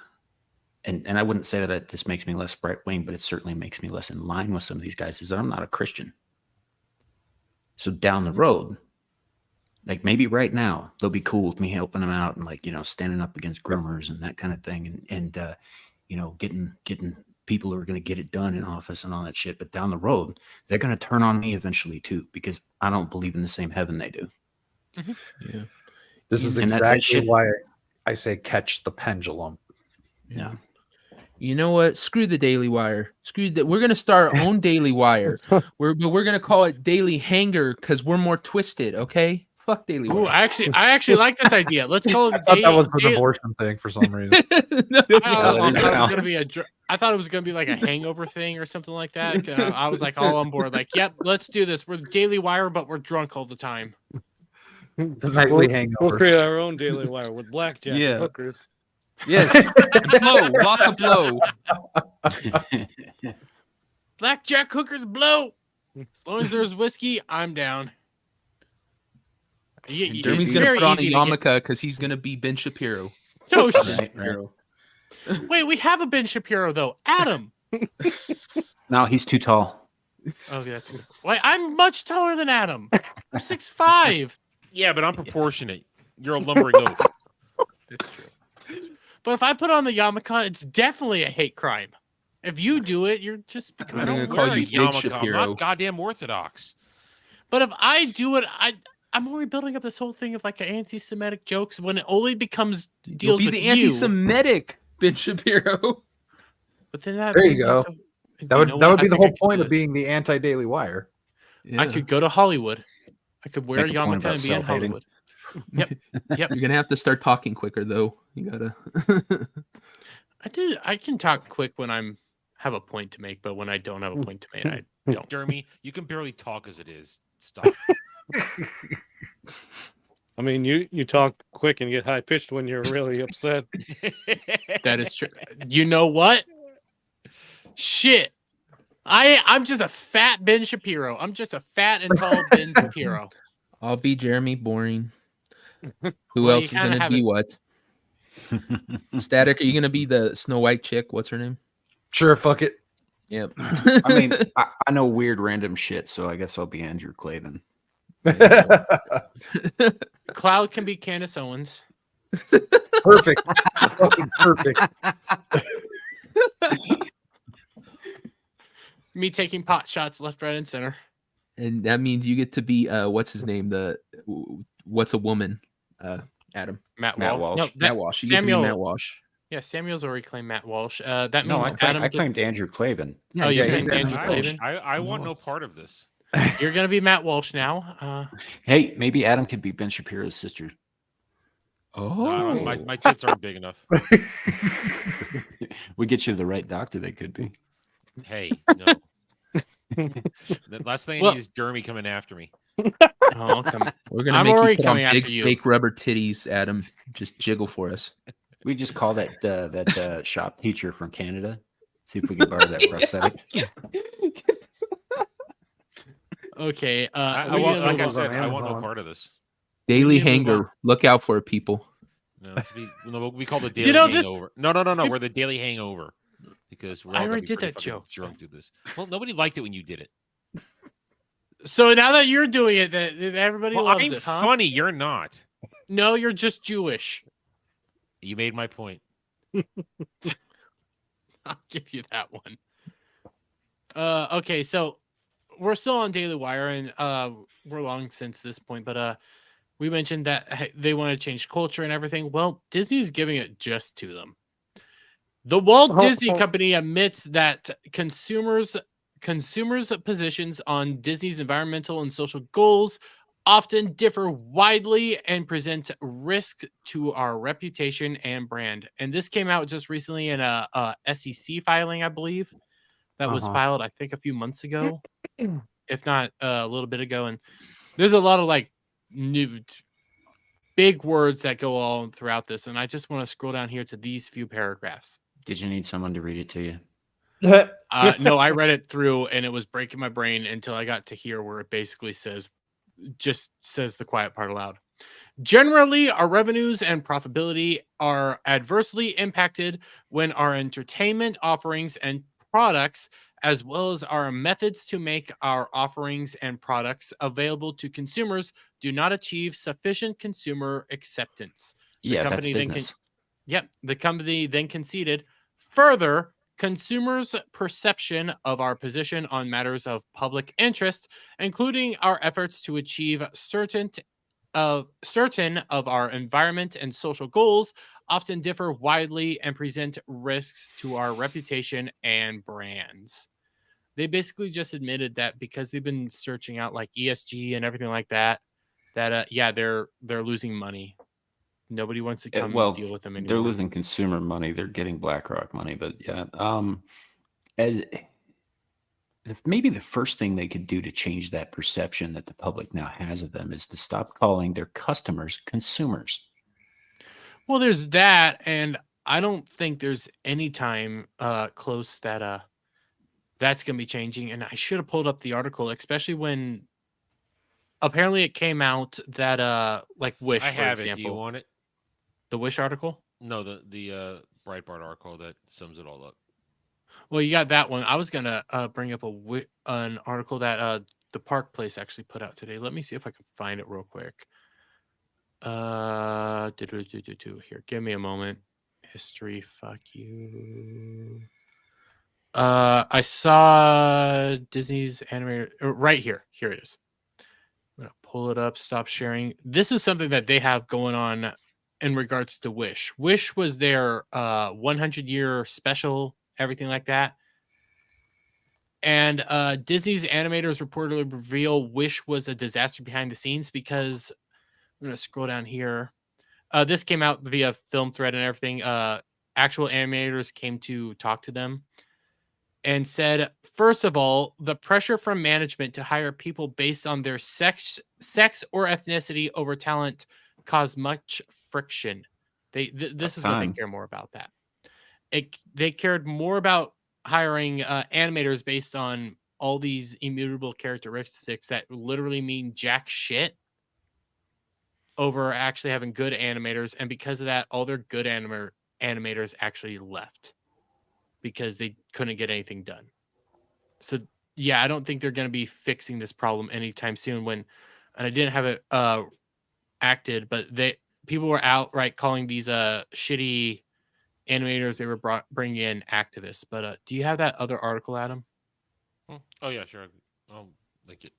And I wouldn't say that this makes me less right wing, but it certainly makes me less in line with some of these guys, is that I'm not a Christian. So down the road, like maybe right now, they'll be cool with me helping them out and like, standing up against groomers and that kind of thing. And getting people who are going to get it done in office and all that shit. But down the road, they're going to turn on me eventually too, because I don't believe in the same heaven they do. Yeah. This is exactly why I say catch the pendulum. Yeah. You know what? Screw the Daily Wire. Screw that. We're gonna start our own Daily Wire. We're gonna call it Daily Hanger because we're more twisted. Okay? Fuck Daily Wire. Ooh, I actually like this idea. Let's call it. I thought that was an abortion thing for some reason. I thought it was gonna be like a hangover thing or something like that. I was like all on board. Like, yep, let's do this. We're the Daily Wire, but we're drunk all the time. The nightly hangover. We'll create our own Daily Wire with blackjack hookers. Yes, blow, lots of blow. Blackjack hookers blow. As long as there's whiskey, I'm down. Jeremy's gonna put on a yarmulke because he's gonna be Ben Shapiro. Oh, Right. Wait, we have a Ben Shapiro though. Adam. No, he's too tall. Oh, that's wait. I'm much taller than Adam. I'm 6'5". Yeah, but I'm proportionate. You're a lumbering oaf. That's true. But if I put on the yarmulke, it's definitely a hate crime. If you do it, you're just becoming. I don't wear a yarmulke. I'm not goddamn Orthodox. But if I do it, I'm already building up this whole thing of like anti-Semitic jokes when it only becomes deals You'll be with the anti-Semitic Ben Shapiro. But then that There you go. That would be the whole point of being the anti-Daily Wire. Yeah. I could go to Hollywood. I could wear a yarmulke and be in Hollywood. Yep. You're gonna have to start talking quicker though. You gotta. I can talk quick when I'm have a point to make, but when I don't have a point to make, I don't. Jeremy, you can barely talk as it is. Stop. I mean, you talk quick and get high pitched when you're really upset. That is true. You know what? Shit. I'm just a fat Ben Shapiro. I'm just a fat and tall Ben Shapiro. I'll be Jeremy Boring. Who else is gonna be what? Static, are you gonna be the Snow White chick? What's her name? Sure, fuck it. Yep. I mean, I know weird random shit, so I guess I'll be Andrew Clavin. Cloud can be Candace Owens. Perfect. Fucking perfect. Me taking pot shots left, right, and center. And that means you get to be what's his name? What's a woman? Adam. Matt Walsh. No, Matt Walsh. You get to be Matt Walsh. Yeah, Samuel's already claimed Matt Walsh. That No, means I claimed Andrew Clavin. Oh, you claimed Andrew I Clavin? I want no part of this. You're going to be Matt Walsh now. Hey, maybe Adam could be Ben Shapiro's sister. No, my tits aren't big enough. We get you the right doctor. They could be. Hey, no. The last thing I need is Jeremy coming after me. Oh, come. We're gonna make you put on big fake rubber titties, Adam. Just jiggle for us. We just call that shop teacher from Canada. See if we can borrow that prosthetic. Okay. I want, like I said, I want no part of this. Daily hanger. Look out for it, people. No, we call the daily hangover. No. We're the daily hangover because we're all I already gonna be did that pretty fucking joke. drunk to this. Well, nobody liked it when you did it. So now that you're doing it, that everybody loves I'm it, huh? funny. You're not. No, you're just Jewish. You made my point. I'll give you that one. Okay, so we're still on Daily Wire, and we're long since this point, but we mentioned that they want to change culture and everything. Well, Disney's giving it just to them. The Walt Disney Company admits that consumers' positions on Disney's environmental and social goals often differ widely and present risk to our reputation and brand. And this came out just recently in a SEC filing, I believe, that was filed, I think, a few months ago, if not a little bit ago. And there's a lot of like new big words that go all throughout this. And I just want to scroll down here to these few paragraphs. Did you need someone to read it to you? No, I read it through and it was breaking my brain until I got to here where it basically says the quiet part aloud. Generally, our revenues and profitability are adversely impacted when our entertainment offerings and products, as well as our methods to make our offerings and products available to consumers, do not achieve sufficient consumer acceptance. Yeah, that's business. The company then conceded. Further, consumers' perception of our position on matters of public interest, including our efforts to achieve certain of our environment and social goals, often differ widely and present risks to our reputation and brands. They basically just admitted that because they've been searching out like ESG and everything like that, they're losing money. Nobody wants to come deal with them anymore. They're losing consumer money. They're getting BlackRock money, but maybe the first thing they could do to change that perception that the public now has of them is to stop calling their customers consumers. Well, there's that, and I don't think there's any time close that That's going to be changing. And I should have pulled up the article, especially when apparently it came out that like Wish, I for have example. it. Do you want it? The Wish article? No, the Breitbart article that sums it all up. Well, you got that one. I was gonna bring up an article that the Park Place actually put out today. Let me see if I can find it real quick. Here, give me a moment. History, fuck you. I saw Disney's animated right here. Here it is. I'm gonna pull it up. Stop sharing. This is something that they have going on in regards to Wish. Wish was their 100-year special, everything like that. And Disney's animators reportedly reveal Wish was a disaster behind the scenes because I'm going to scroll down here. This came out via film thread and everything. Actual animators came to talk to them and said, first of all, the pressure from management to hire people based on their sex or ethnicity over talent caused much friction. This is what they care more about. That they cared more about hiring animators based on all these immutable characteristics that literally mean jack shit over actually having good animators. And because of that, all their good animators actually left because they couldn't get anything done. So yeah, I don't think they're going to be fixing this problem anytime soon. And I didn't have it acted, but people were outright calling these shitty animators. They were bringing in activists. But do you have that other article, Adam? Oh yeah, sure. I'll link it.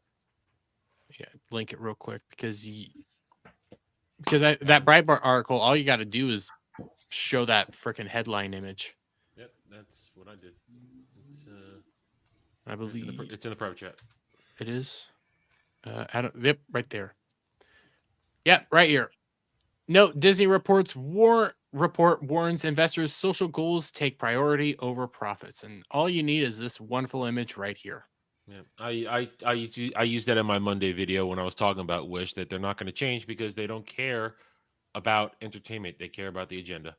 Yeah, link it real quick because that Breitbart article, all you got to do is show that freaking headline image. Yep, that's what I did. I believe it's in the private chat. It is. Yep, right there. Yep, right here. No, Disney report warns investors social goals take priority over profits, and all you need is this wonderful image right here. Yeah, I used that in my Monday video when I was talking about Wish, that they're not going to change because they don't care about entertainment. They care about the agenda.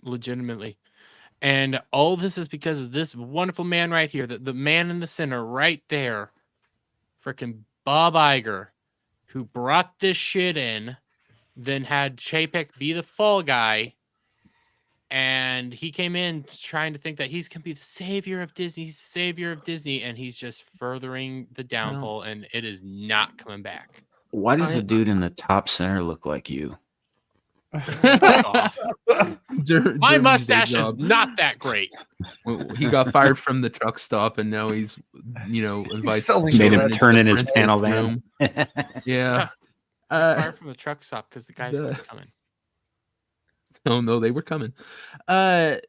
Legitimately. And all this is because of this wonderful man right here, the man in the center right there, freaking Bob Iger, who brought this shit in, then had Chapek be the fall guy. And he came in trying to think that he's going to be the savior of Disney. He's the savior of Disney. And he's just furthering the downfall. And it is not coming back. Why does the dude in the top center look like you? Off. My mustache is not that great. He got fired from the truck stop, and now he's, invites made him turn in his panel van. Yeah. Fired from the truck stop because the guys weren't coming. Oh no, they were coming. The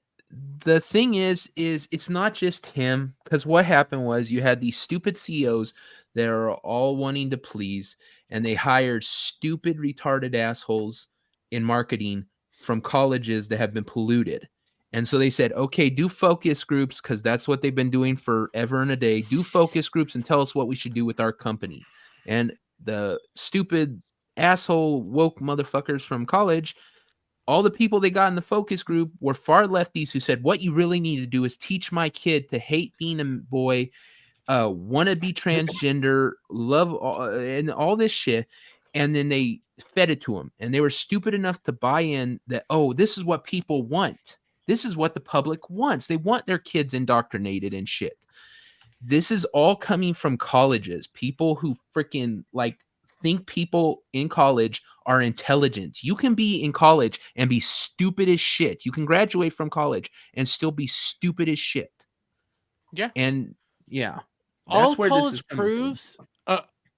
thing is it's not just him, because what happened was you had these stupid CEOs that are all wanting to please, and they hired stupid, retarded assholes in marketing from colleges that have been polluted. And so they said, okay, do focus groups, because that's what they've been doing forever and a day. Do focus groups and tell us what we should do with our company. And the stupid asshole woke motherfuckers from college, all the people they got in the focus group were far lefties who said, what you really need to do is teach my kid to hate being a boy, want to be transgender, love, and all this shit. And then they fed it to him. And they were stupid enough to buy in that, oh, this is what people want. This is what the public wants. They want their kids indoctrinated and shit. This is all coming from colleges. People who freaking think people in college are intelligent. You can be in college and be stupid as shit. You can graduate from college and still be stupid as shit. Yeah. And yeah, all college proves.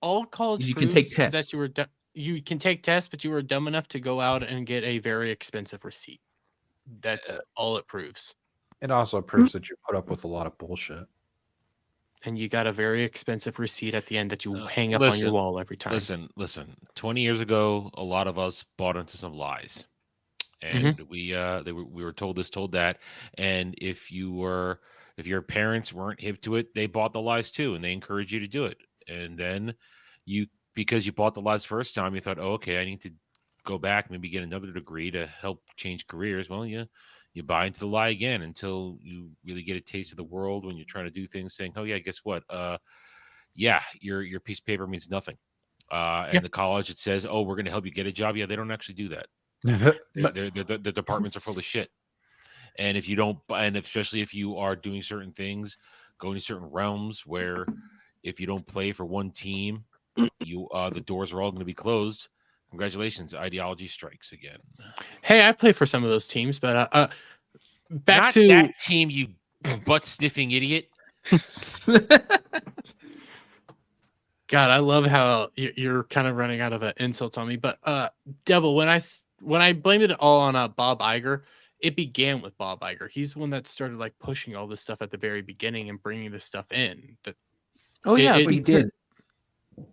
All college you proves can take tests. That you can take tests, but you were dumb enough to go out and get a very expensive receipt. That's all it proves. It also proves that you put up with a lot of bullshit. And you got a very expensive receipt at the end that you hang up on your wall every time. Listen. 20 years ago, a lot of us bought into some lies, and we were told this, told that, and if your parents weren't hip to it, they bought the lies too, and they encouraged you to do it. And then because you bought the lies the first time, you thought, oh, okay, I need to go back, maybe get another degree to help change careers. Well, you you buy into the lie again until you really get a taste of the world when you're trying to do things, saying, "Oh yeah, guess what? Yeah, your piece of paper means nothing." And the college, it says, "Oh, we're going to help you get a job." Yeah, they don't actually do that. The departments are full of shit. And if you don't, and especially if you are doing certain things, going to certain realms where if you don't play for one team, you the doors are all going to be closed. Congratulations, ideology strikes again. Hey, I play for some of those teams, but back Not to that team, you butt sniffing idiot. God, I love how you're kind of running out of insults on me. But Devil, when I blamed it all on Bob Iger, it began with Bob Iger. He's the one that started like pushing all this stuff at the very beginning and bringing this stuff in. That he did.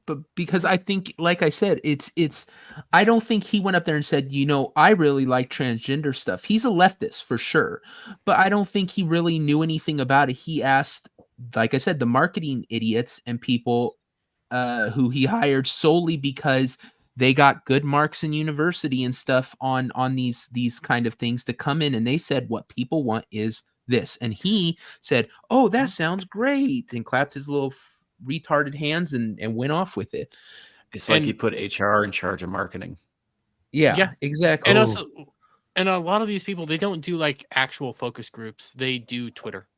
But because I think, like I said, it's I don't think he went up there and said, I really like transgender stuff. He's a leftist for sure, but I don't think he really knew anything about it. He asked, like I said, the marketing idiots and people who he hired solely because they got good marks in university and stuff on these kind of things to come in, and they said what people want is this, and he said, "Oh, that sounds great," and clapped his little retarded hands and went off with it. It's like he put HR in charge of marketing. Yeah, exactly. And also, and a lot of these people, they don't do like actual focus groups. They do Twitter.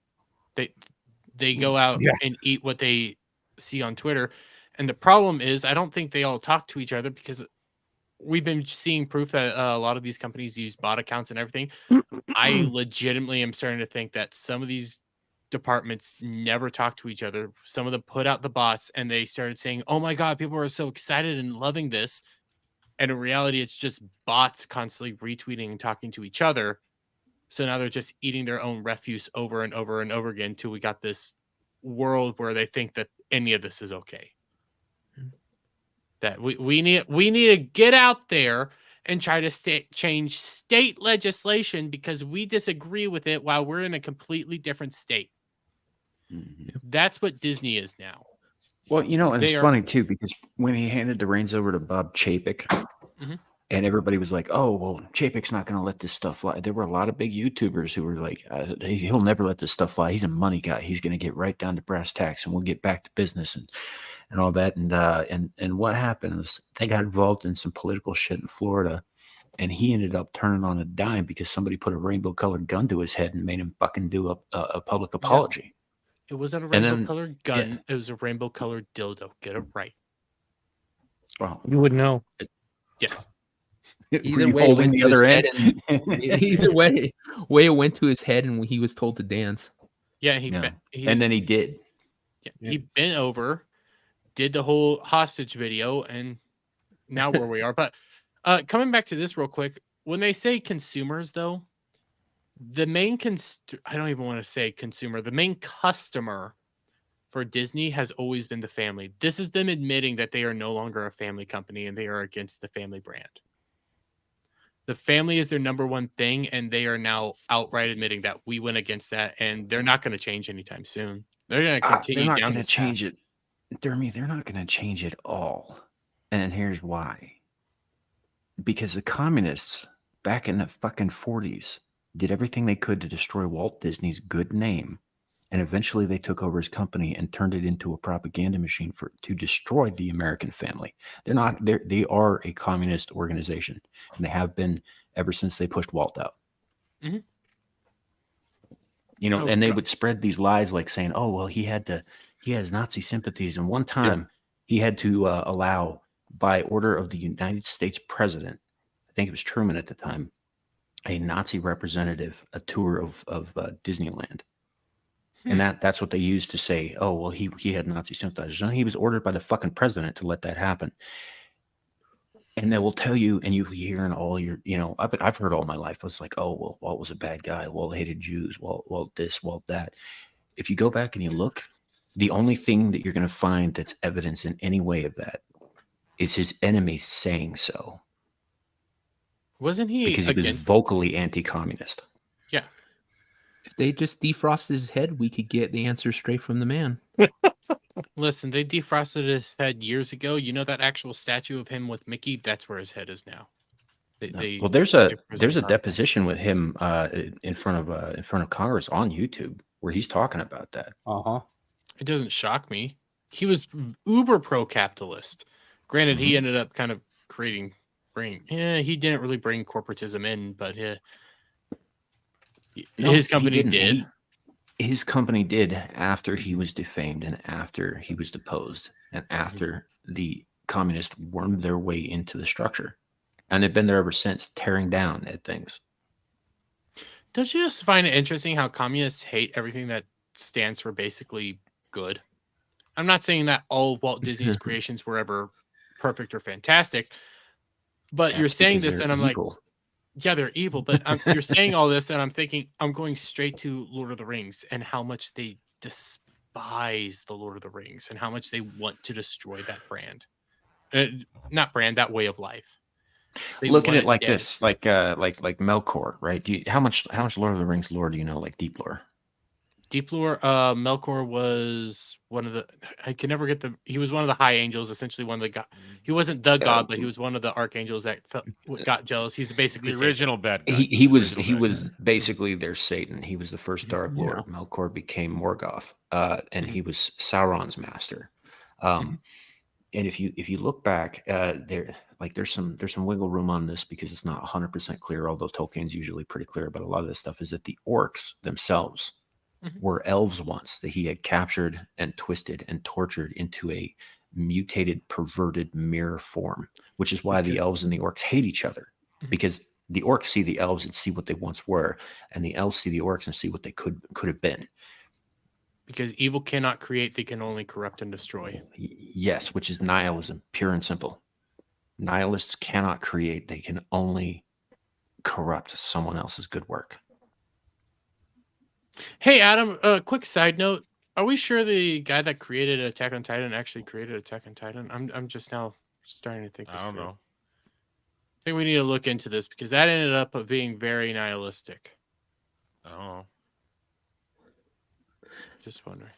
They go out and eat what they see on Twitter. And the problem is, I don't think they all talk to each other because we've been seeing proof that a lot of these companies use bot accounts and everything. I legitimately am starting to think that some of these departments never talk to each other. Some of them put out the bots and they started saying, "Oh my God, people are so excited and loving this." And in reality, it's just bots constantly retweeting and talking to each other. So now they're just eating their own refuse over and over and over again until we got this world where they think that any of this is okay. That we need to get out there and try to change state legislation because we disagree with it while we're in a completely different state. That's what Disney is now. Well, and it's funny too, because when he handed the reins over to Bob Chapek, and everybody was like, "Oh, well, Chapek's not going to let this stuff fly." There were a lot of big YouTubers who were like, "He'll never let this stuff fly. He's a money guy. He's going to get right down to brass tacks, and we'll get back to business and all that." And what happened was they got involved in some political shit in Florida, and he ended up turning on a dime because somebody put a rainbow-colored gun to his head and made him fucking do a public apology. It wasn't a rainbow-colored gun. It was a rainbow-colored dildo. Get it right. Well, you would know. Yes. Either way, holding the other end. Either way it went to his head, and he was told to dance. Yeah, and then he did. Yeah, he bent over, did the whole hostage video, and now where we are. But coming back to this real quick, when they say consumers, though, the main I don't even want to say consumer. The main customer for Disney has always been the family. This is them admitting that they are no longer a family company and they are against the family brand. The family is their number one thing, and they are now outright admitting that we went against that, and they're not going to change anytime soon. They're going to continue. They're not going to change it, Dermy. They're not going to change it all, and here's why. Because the communists back in the fucking 40s did everything they could to destroy Walt Disney's good name, and eventually they took over his company and turned it into a propaganda machine to destroy the American family. They are a communist organization, and they have been ever since they pushed Walt out. Mm-hmm. And they would spread these lies like saying, "Oh, well, he has Nazi sympathies." And one time he had to allow, by order of the United States president, I think it was Truman at the time, a Nazi representative, a tour of Disneyland. And that's what they used to say, "Oh, well, he had Nazi sympathizers." No, he was ordered by the fucking president to let that happen. And they will tell you, and you hear in all your, I've heard all my life. I was like, "Oh, well, Walt was a bad guy. Walt hated Jews. Walt this, Walt that." If you go back and you look, the only thing that you're going to find that's evidence in any way of that is his enemies saying so. Wasn't he? Because he was vocally anti-communist. Yeah. If they just defrosted his head, we could get the answer straight from the man. Listen, they defrosted his head years ago. You know that actual statue of him with Mickey? That's where his head is now. Well, there's a deposition with him in front of Congress on YouTube where he's talking about that. It doesn't shock me. He was uber pro-capitalist. Granted, he ended up kind of he didn't really bring corporatism in, but his company did. His company did after he was defamed and after he was deposed and after the communists wormed their way into the structure. And they've been there ever since, tearing down at things. Don't you just find it interesting how communists hate everything that stands for basically good? I'm not saying that all of Walt Disney's creations were ever perfect or fantastic, but you're saying this and I'm evil. Like, yeah, they're evil, but you're saying all this and I'm thinking, I'm going straight to Lord of the Rings and how much they despise the Lord of the Rings and how much they want to destroy that brand. Not brand, that way of life. Look at it like this, like Melkor, right? How much Lord of the Rings lore do you know, like deep lore? Deep lore, Melkor was one of the. I can never get he was one of the high angels, essentially one of the god. He wasn't the god, but he was one of the archangels that got jealous. He's basically the original bad guy. He was basically their Satan. He was the first Dark Lord. Melkor became Morgoth, and he was Sauron's master. And if you look back, there's some wiggle room on this because it's not 100% clear. Although Tolkien's usually pretty clear about a lot of this stuff, is that the orcs themselves were elves once that he had captured and twisted and tortured into a mutated, perverted mirror form, which is why the elves and the orcs hate each other, because the orcs see the elves and see what they once were, and the elves see the orcs and see what they could have been. Because evil cannot create, they can only corrupt and destroy. Yes, which is nihilism, pure and simple. Nihilists cannot create, they can only corrupt someone else's good work. Hey, Adam, quick side note. Are we sure the guy that created Attack on Titan actually created Attack on Titan? I'm just now starting to think this I don't through. know. I think we need to look into this because that ended up being very nihilistic. Oh. Just wondering.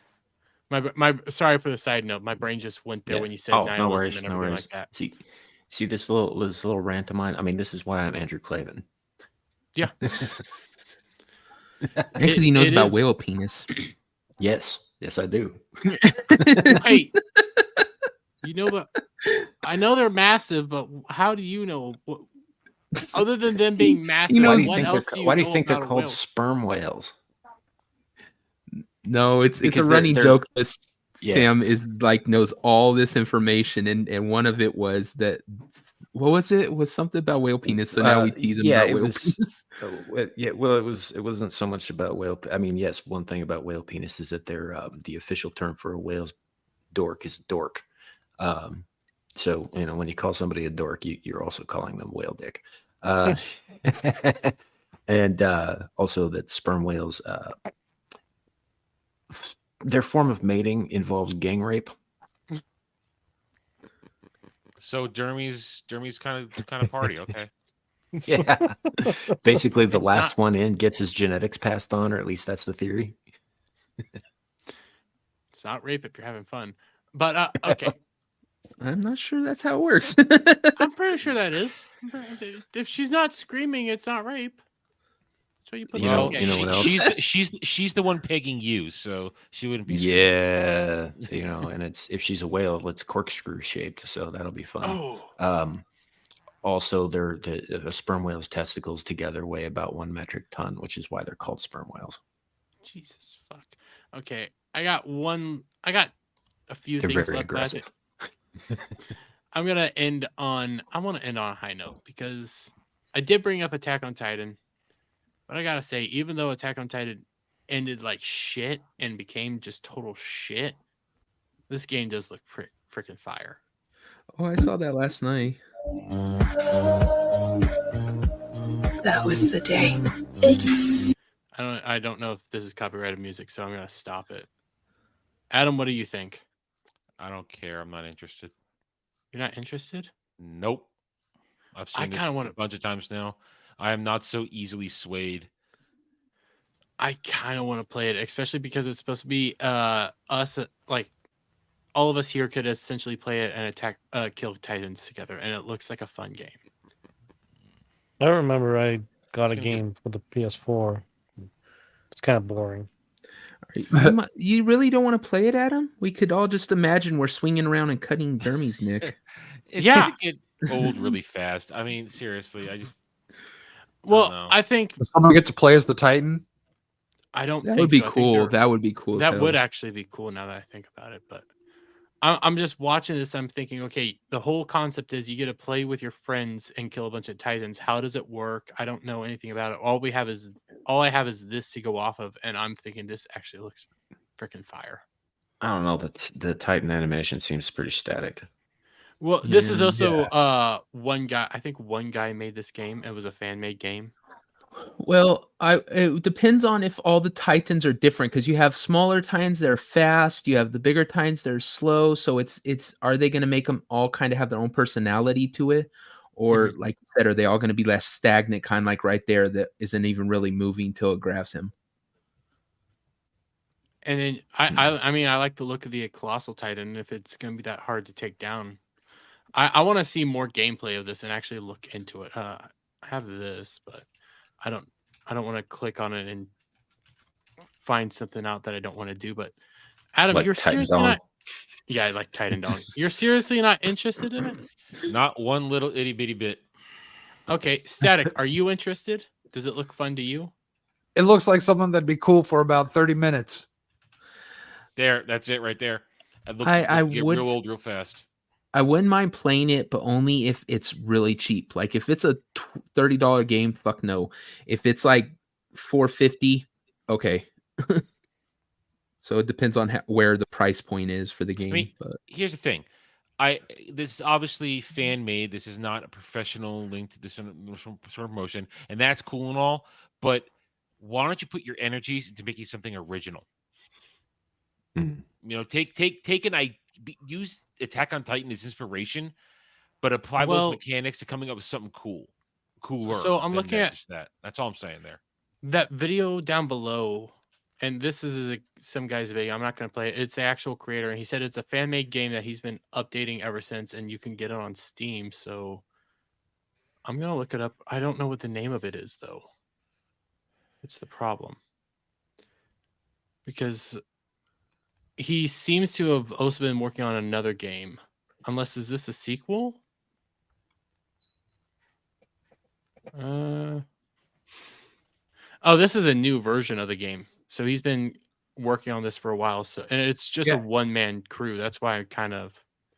My sorry for the side note. My brain just went there when you said nihilism no worries, and everything like that. See this little rant of mine. I mean, this is why I'm Andrew Clavin. Yeah. Because he knows about whale penis. Yes, I do. Wait. But I know they're massive, but how do you know? Other than them being massive, why do you think they're called sperm whales? No, it's a running joke. Sam is like knows all this information, and one of it was that what was it? It was something about whale penis. So now we tease him about whale penis. Well, it wasn't so much about whale. I mean, yes, one thing about whale penis is that they're the official term for a whale's dork is dork. So when you call somebody a dork, you're also calling them whale dick. And also that sperm whales, their form of mating involves gang rape. So Jeremy's kind of party, okay? Yeah. Basically, the last one in gets his genetics passed on, or at least that's the theory. It's not rape if you're having fun. But okay. I'm not sure that's how it works. I'm pretty sure that is. If she's not screaming, it's not rape. So you put you know what else? She's the one pegging you, so she wouldn't be. Yeah, and if she's a whale, it's corkscrew shaped, so that'll be fun. Oh. Also, a sperm whale's testicles together weigh about 1 metric ton, which is why they're called sperm whales. Jesus fuck. Okay, I got a few they're things very left. aggressive. I want to end on a high note because I did bring up Attack on Titan. But I gotta say, even though Attack on Titan ended like shit and became just total shit, this game does look freaking fire. Oh, I saw that last night. That was the day. I don't know if this is copyrighted music, so I'm gonna stop it. Adam, what do you think? I don't care. I'm not interested. You're not interested? Nope. I've seen this a bunch of times now. I am not so easily swayed. I kind of want to play it, especially because it's supposed to be us, like all of us here could essentially play it and kill Titans together, and it looks like a fun game. I remember I got a game for the PS4. It's kind of boring. You really don't want to play it, Adam? We could all just imagine we're swinging around and cutting Dermies, Nick. It's gonna get old really fast. I mean, seriously, I just. Well, I think Does someone get to play as the Titan? I don't. That think would be so. I think cool. they're- That would be cool. as That hell. would actually be cool now that I think about it. But I'm just watching this. I'm thinking, okay, the whole concept is you get to play with your friends and kill a bunch of Titans. How does it work? I don't know anything about it. All I have is this to go off of, and I'm thinking this actually looks freaking fire. I don't know. The Titan animation seems pretty static. Well, this is also one guy. I think one guy made this game. It was a fan made game. Well, it depends on if all the Titans are different because you have smaller Titans that are fast, you have the bigger Titans that are slow. So it's are they going to make them all kind of have their own personality to it, or like you said, are they all going to be less stagnant, kind of like right there that isn't even really moving till it grabs him? And then I mean I like the look of the Colossal Titan. If it's going to be that hard to take down, I want to see more gameplay of this and actually look into it. I have this, but I don't want to click on it and find something out that I don't want to do. But Adam, Like you're Titan seriously Dong. not. Yeah, I like Titan Dong. You're seriously not interested in it? Not one little itty bitty bit. Okay, Static, are you interested? Does it look fun to you? It looks like something that'd be cool for about 30 minutes. There, that's it right there. It looks I like get would- real old real fast. I wouldn't mind playing it, but only if it's really cheap. Like if it's a $30 game, fuck no. If it's like $4.50, okay. So it depends on where the price point is for the game. I mean, but here's the thing. This is obviously fan made. This is not a professional link to this sort of motion, and that's cool and all. But why don't you put your energies into making something original? You know, use Attack on Titan as inspiration, but apply Well- those mechanics to coming up with something cooler. So I'm than looking at- just that. That's all I'm saying there. That video down below, and this is some guy's video. I'm not going to play it. It's the actual creator, and he said it's a fan made game that he's been updating ever since, and you can get it on Steam. So I'm going to look it up. I don't know what the name of it is, though. It's the problem. Because he seems to have also been working on another game. Unless, is this a sequel? Oh, this is a new version of the game. So he's been working on this for a while. So, and it's just a one-man crew. That's why I kind of.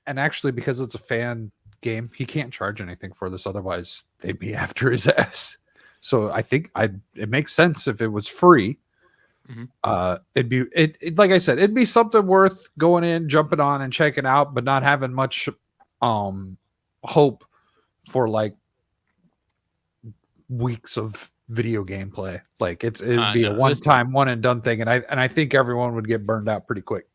And actually, because it's a fan game, he can't charge anything for this. Otherwise, they'd be after his ass. So I think it makes sense if it was free. It'd be like I said, it'd be something worth going in, jumping on, and checking out, but not having much hope for like weeks of video gameplay. Like it'd be a one-time, one and done thing, and I think everyone would get burned out pretty quick.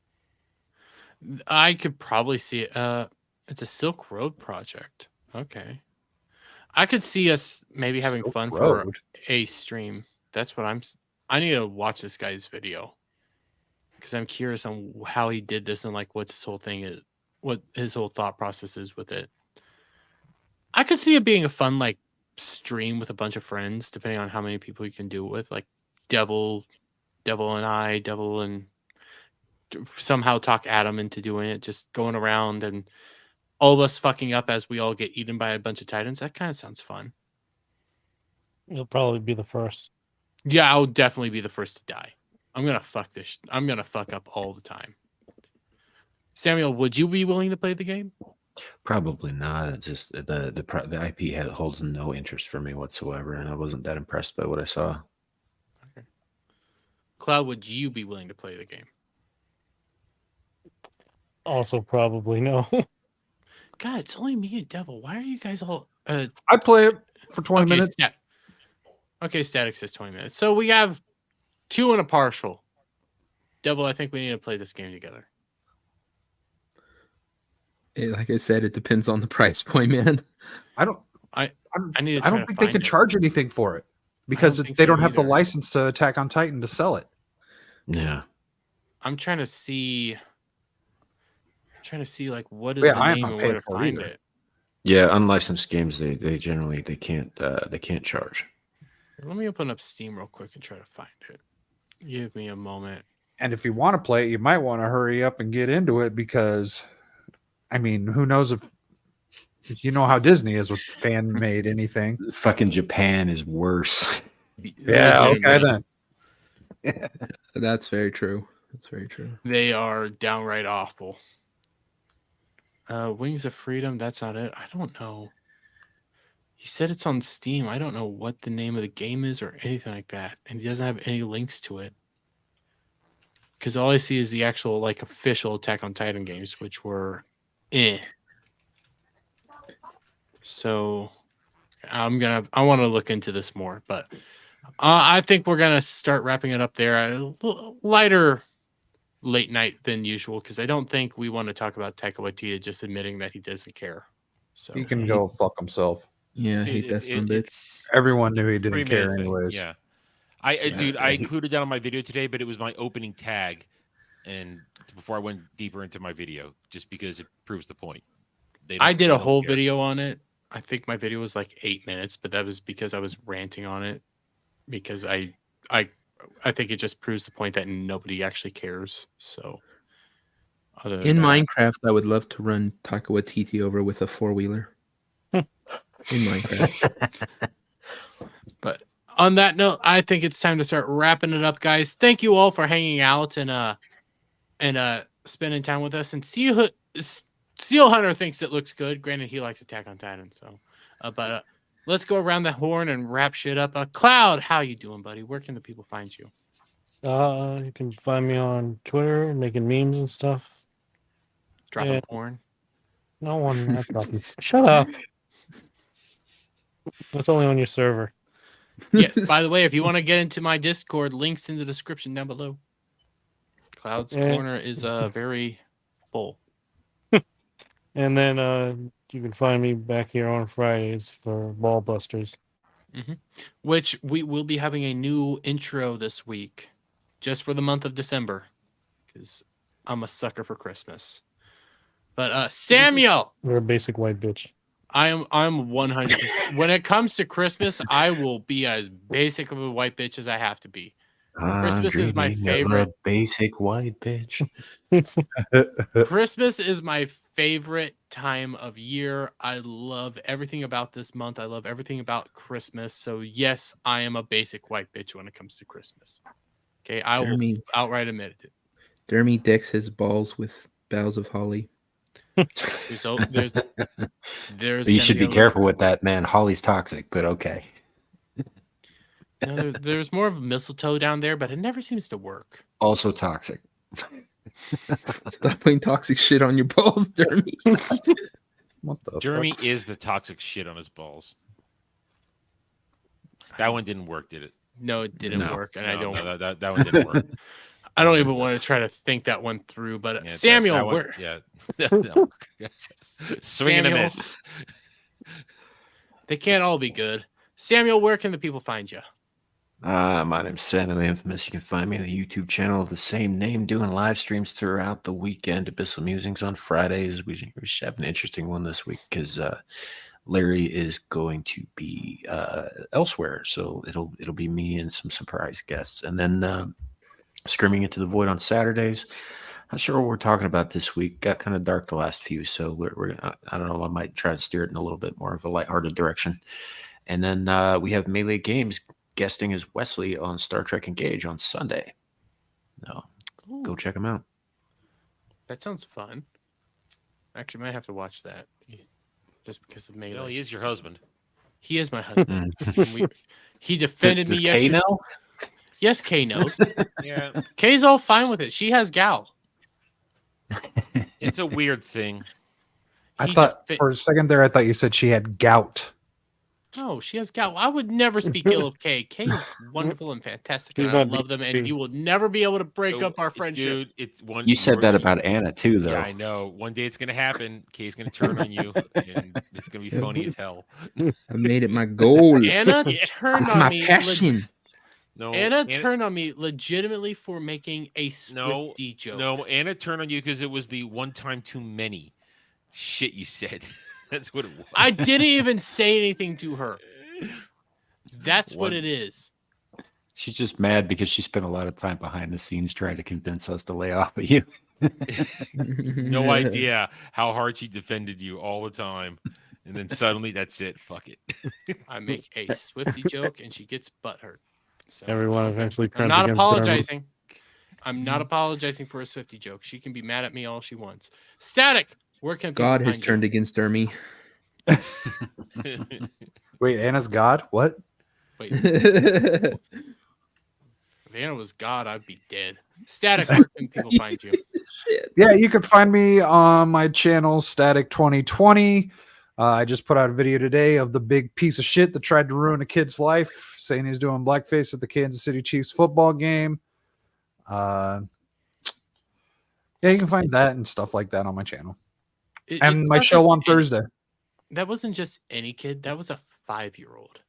I could probably see it. It's a Silk Road project. Okay. I could see us maybe having Silk fun Road? for a stream. That's what I need to watch this guy's video because I'm curious on how he did this and like what's his whole thing is, what his whole thought process is with it. I could see it being a fun like stream with a bunch of friends, depending on how many people you can do it with, like Devil and somehow talk Adam into doing it, just going around and all of us fucking up as we all get eaten by a bunch of Titans. That kind of sounds fun. You'll probably be the first. Yeah, I'll definitely be the first to die. I'm gonna fuck this. I'm gonna fuck up all the time. Samuel, would you be willing to play the game? Probably not. It's just the IP holds no interest for me whatsoever, and I wasn't that impressed by what I saw. Okay. Cloud, would you be willing to play the game? Also, probably no. God, it's only me and Devil. Why are you guys all? I play it for 20 minutes. Okay, Static says 20 minutes. So we have 2 and a partial. Devil, I think we need to play this game together. Like I said, it depends on the price point, man. I don't think they could charge anything for it because they don't have the license to Attack on Titan to sell it. Yeah. I'm trying to see like what is the name and where to find it. Yeah, unlicensed games they generally they can't charge. Let me open up Steam real quick and try to find it. Give me a moment. And if you want to play it, you might want to hurry up and get into it because, I mean, who knows if you know how Disney is with fan made anything. Fucking Japan is worse. Yeah, okay then. That's very true. That's very true. They are downright awful. Wings of Freedom, that's not it. I don't know. He said it's on Steam. I don't know what the name of the game is or anything like that. And he doesn't have any links to it. Because all I see is the actual like official Attack on Titan games, which were So I want to look into this more, but I think we're gonna start wrapping it up there. A lighter late night than usual because I don't think we want to talk about Taika Waititi just admitting that he doesn't care. So He can go fuck himself. Yeah, I hate that son of a bitch. Everyone knew he didn't 3-minute care thing, anyways. Yeah. I included that on my video today, but it was my opening tag, and before I went deeper into my video, just because it proves the point. I did a whole video on it. I think my video was like 8 minutes, but that was because I was ranting on it because I think it just proves the point that nobody actually cares. So in Minecraft, I would love to run Taika Waititi over with a 4-wheeler. In Minecraft. But on that note, I think it's time to start wrapping it up, guys. Thank you all for hanging out and spending time with us. And Seal Hunter thinks it looks good. Granted, he likes Attack on Titan. So, but let's go around the horn and wrap shit up. Cloud, how you doing, buddy? Where can the people find you? You can find me on Twitter making memes and stuff. Dropping porn? No, I'm not dropping. Shut up. That's only on your server. Yes. By the way, if you want to get into my Discord, links in the description down below. Cloud's corner is very full. And then you can find me back here on Fridays for Ball Busters. Which we will be having a new intro this week, just for the month of December, because I'm a sucker for Christmas. But Samuel, you're a basic white bitch. I'm 100%. When it comes to Christmas, I will be as basic of a white bitch as I have to be. Christmas is my favorite. A basic white bitch. Christmas is my favorite time of year. I love everything about this month. I love everything about Christmas. So yes, I am a basic white bitch when it comes to Christmas. Okay, I will outright admit it. Jeremy decks his balls with boughs of holly. There's you should be careful with that, man. Holly's toxic, but okay. There's more of a mistletoe down there, but it never seems to work. Also toxic. Stop putting toxic shit on your balls, Jeremy. What the Jeremy fuck? is the toxic shit on his balls. That one didn't work, did it? No, it didn't work, and I don't. That one didn't work. I don't even want to try to think that one through. But Samuel, where? Swing and a miss. They can't all be good. Samuel, where can the people find you? My name's Samuel the Infamous. You can find me on the YouTube channel of the same name, doing live streams throughout the weekend. Abyssal Musings on Fridays. We should have an interesting one this week because Larry is going to be elsewhere, so it'll be me and some surprise guests, and then Screaming Into the Void on Saturdays. Not sure what we're talking about this week. Got kind of dark the last few, so we're I don't know. I might try to steer it in a little bit more of a lighthearted direction. And then we have Melee Games guesting as Wesley on Star Trek Engage on Sunday. No, go check him out. That sounds fun. Actually, might have to watch that just because of Melee. No, he is your husband. He is my husband. He defended me yesterday. Kay know? Yes, Kay knows. Yeah, Kay's all fine with it. She has gal. It's a weird thing. I thought for a second there, I thought you said she had gout. No, she has gal. I would never speak ill of Kay. Kay is wonderful and fantastic, and I love them. And you will never be able to break up our friendship. Dude, it's one. You said that about Anna too, though. Yeah, I know. One day it's gonna happen. Kay's gonna turn on you, and it's gonna be funny as hell. I made it my goal. Anna turned It's on my me. passion. No, Anna turned on me legitimately for making a Swiftie joke. No, Anna turned on you because it was the one time too many shit you said. That's what it was. I didn't even say anything to her. That's what it is. She's just mad because she spent a lot of time behind the scenes trying to convince us to lay off of you. No idea how hard she defended you all the time. And then suddenly that's it. Fuck it. I make a Swifty joke and she gets butthurt. So Everyone eventually I'm turns not against apologizing. I'm not apologizing for a Swifty joke. She can be mad at me all she wants. Static, where can people God has find turned against Dermy. Wait, Anna's God? What? Wait. If Anna was God, I'd be dead. Static, where can people find you? Yeah, you can find me on my channel, Static 2020. I just put out a video today of the big piece of shit that tried to ruin a kid's life, saying he's doing blackface at the Kansas City Chiefs football game. Yeah, you can find that and stuff like that on my channel. And my show on Thursday. That wasn't just any kid. That was a 5-year-old.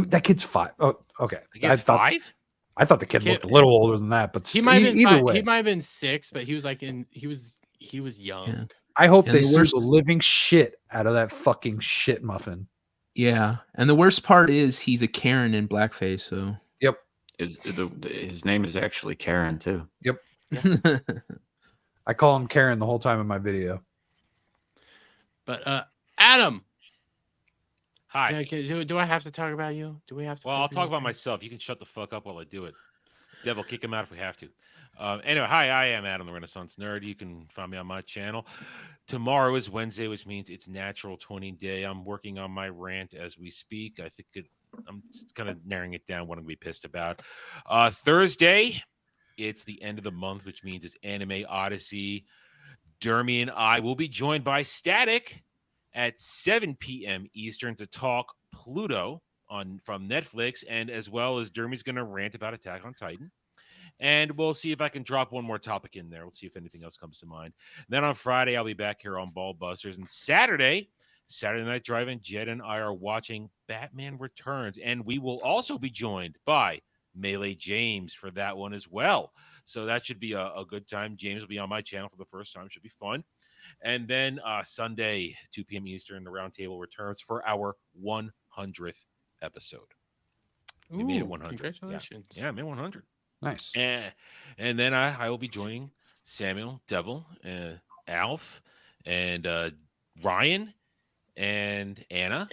That kid's 5. Oh, okay. I thought 5? I thought the kid looked a little older than that, but He might have been either 5. way. He might have been 6, but he was like he was young. Yeah. I hope And they the sue worst- the living shit out of that fucking shit muffin. Yeah, and the worst part is he's a Karen in blackface. So Yep. His name is actually Karen too. Yep. I call him Karen the whole time in my video. But Adam. Hi. Do I have to talk about you? Do we have to? Well, I'll talk about myself. You can shut the fuck up while I do it. Devil, kick him out if we have to. Anyway, hi, I am Adam the Renaissance Nerd. You can find me on my channel. Tomorrow is Wednesday, which means it's Natural 20 Day. I'm working on my rant as we speak. I think I'm kind of narrowing it down what I'm going to be pissed about. Thursday, it's the end of the month, which means it's Anime Odyssey. Dermy and I will be joined by Static at 7 p.m. Eastern to talk Pluto from Netflix, and as well as Dermy's going to rant about Attack on Titan. And we'll see if I can drop one more topic in there. We'll see if anything else comes to mind. Then on Friday, I'll be back here on Ball Busters. And Saturday Night Drive-In, Jed and I are watching Batman Returns. And we will also be joined by Melee James for that one as well. So that should be a good time. James will be on my channel for the first time. Should be fun. And then Sunday, 2 p.m. Eastern, the Roundtable returns for our 100th episode. We made it 100. Congratulations. Yeah, made 100. Nice. And then I will be joining Samuel, Devil, Alf, and Ryan, and Anna,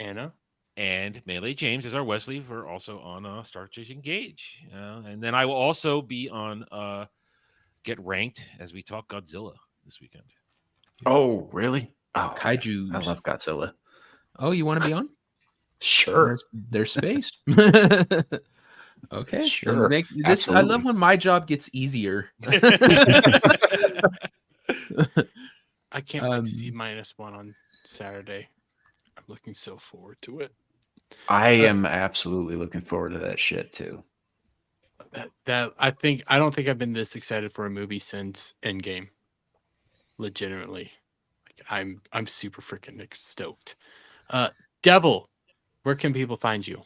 and Melee James as our Wesley for also on Star Trek Engage. And then I will also be on Get Ranked as we talk Godzilla this weekend. Oh, really? Oh, Kaiju. I love Godzilla. Oh, you want to be on? Sure. There's space. Okay. Sure. I Absolutely. love when my job gets easier. I can't wait to see -1 on Saturday. I'm looking so forward to it. I am absolutely looking forward to that shit too. I don't think I've been this excited for a movie since Endgame. Legitimately, I'm super freaking stoked. Devil, where can people find you?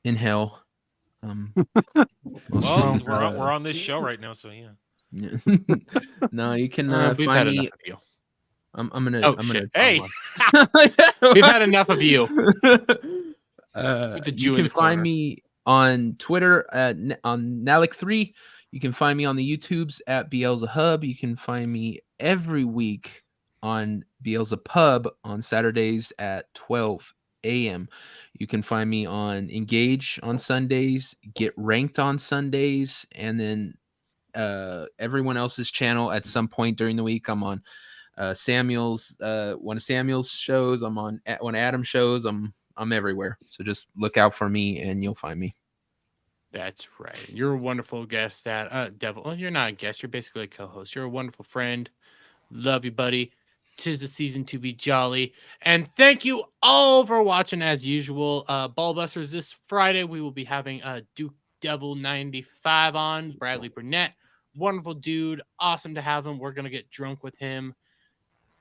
In hell. Well, we're on this show right now, so yeah. No, you can we've find had me. enough of you. I'm gonna. Oh, I'm shit. gonna. Hey, we've had enough of you. You can find me on Twitter on Nalik3. You can find me on the YouTubes at Beelzehub. You can find me every week on Beelzepub on Saturdays at 12 a.m. You can find me on Engage on Sundays, Get Ranked on Sundays, and then everyone else's channel at some point during the week. I'm on Samuel's one of Samuel's shows. I'm on one of Adam's shows. I'm everywhere. So just look out for me and you'll find me. That's right. You're a wonderful guest at Devil. Well, you're not a guest. You're basically a co-host. You're a wonderful friend. Love you, buddy. 'Tis the season to be jolly. And thank you all for watching as usual. Ballbusters this Friday. We will be having Duke Devil 95 on. Bradley Burnett. Wonderful dude. Awesome to have him. We're gonna get drunk with him.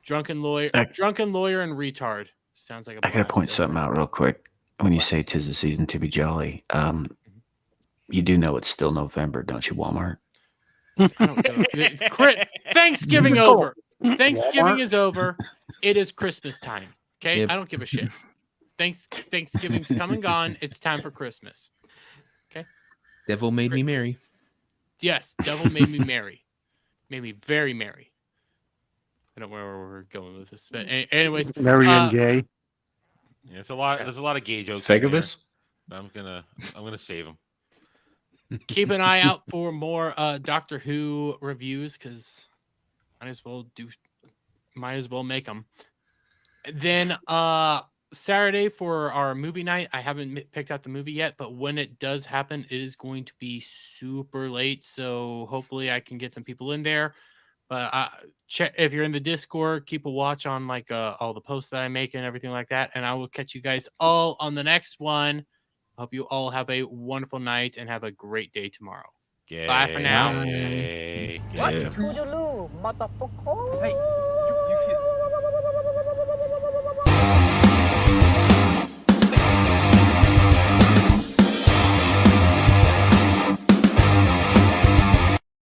Drunken lawyer and retard. Sounds like a I gotta point something out real quick. When you say 'tis the season to be jolly, you do know it's still November, don't you, Walmart? Thanksgiving over. Thanksgiving is over. it is Christmas time. Okay, Yep. I don't give a shit. Thanksgiving's come and gone. It's time for Christmas. Okay. Devil made me merry. Yes, devil made me merry. Made me very merry. I don't know where we're going with this, but anyways, Merry and gay. Yeah, there's a lot of gay jokes. Fagulous? I'm gonna save them. keep an eye out for more Doctor Who reviews because might as well make them. Then Saturday for our movie night, I haven't picked out the movie yet, but when it does happen, it is going to be super late. So hopefully I can get some people in there. But check if you're in the Discord, keep a watch on like all the posts that I make and everything like that. And I will catch you guys all on the next one. Hope you all have a wonderful night and have a great day tomorrow. Bye for now. Yay. What? Hey, you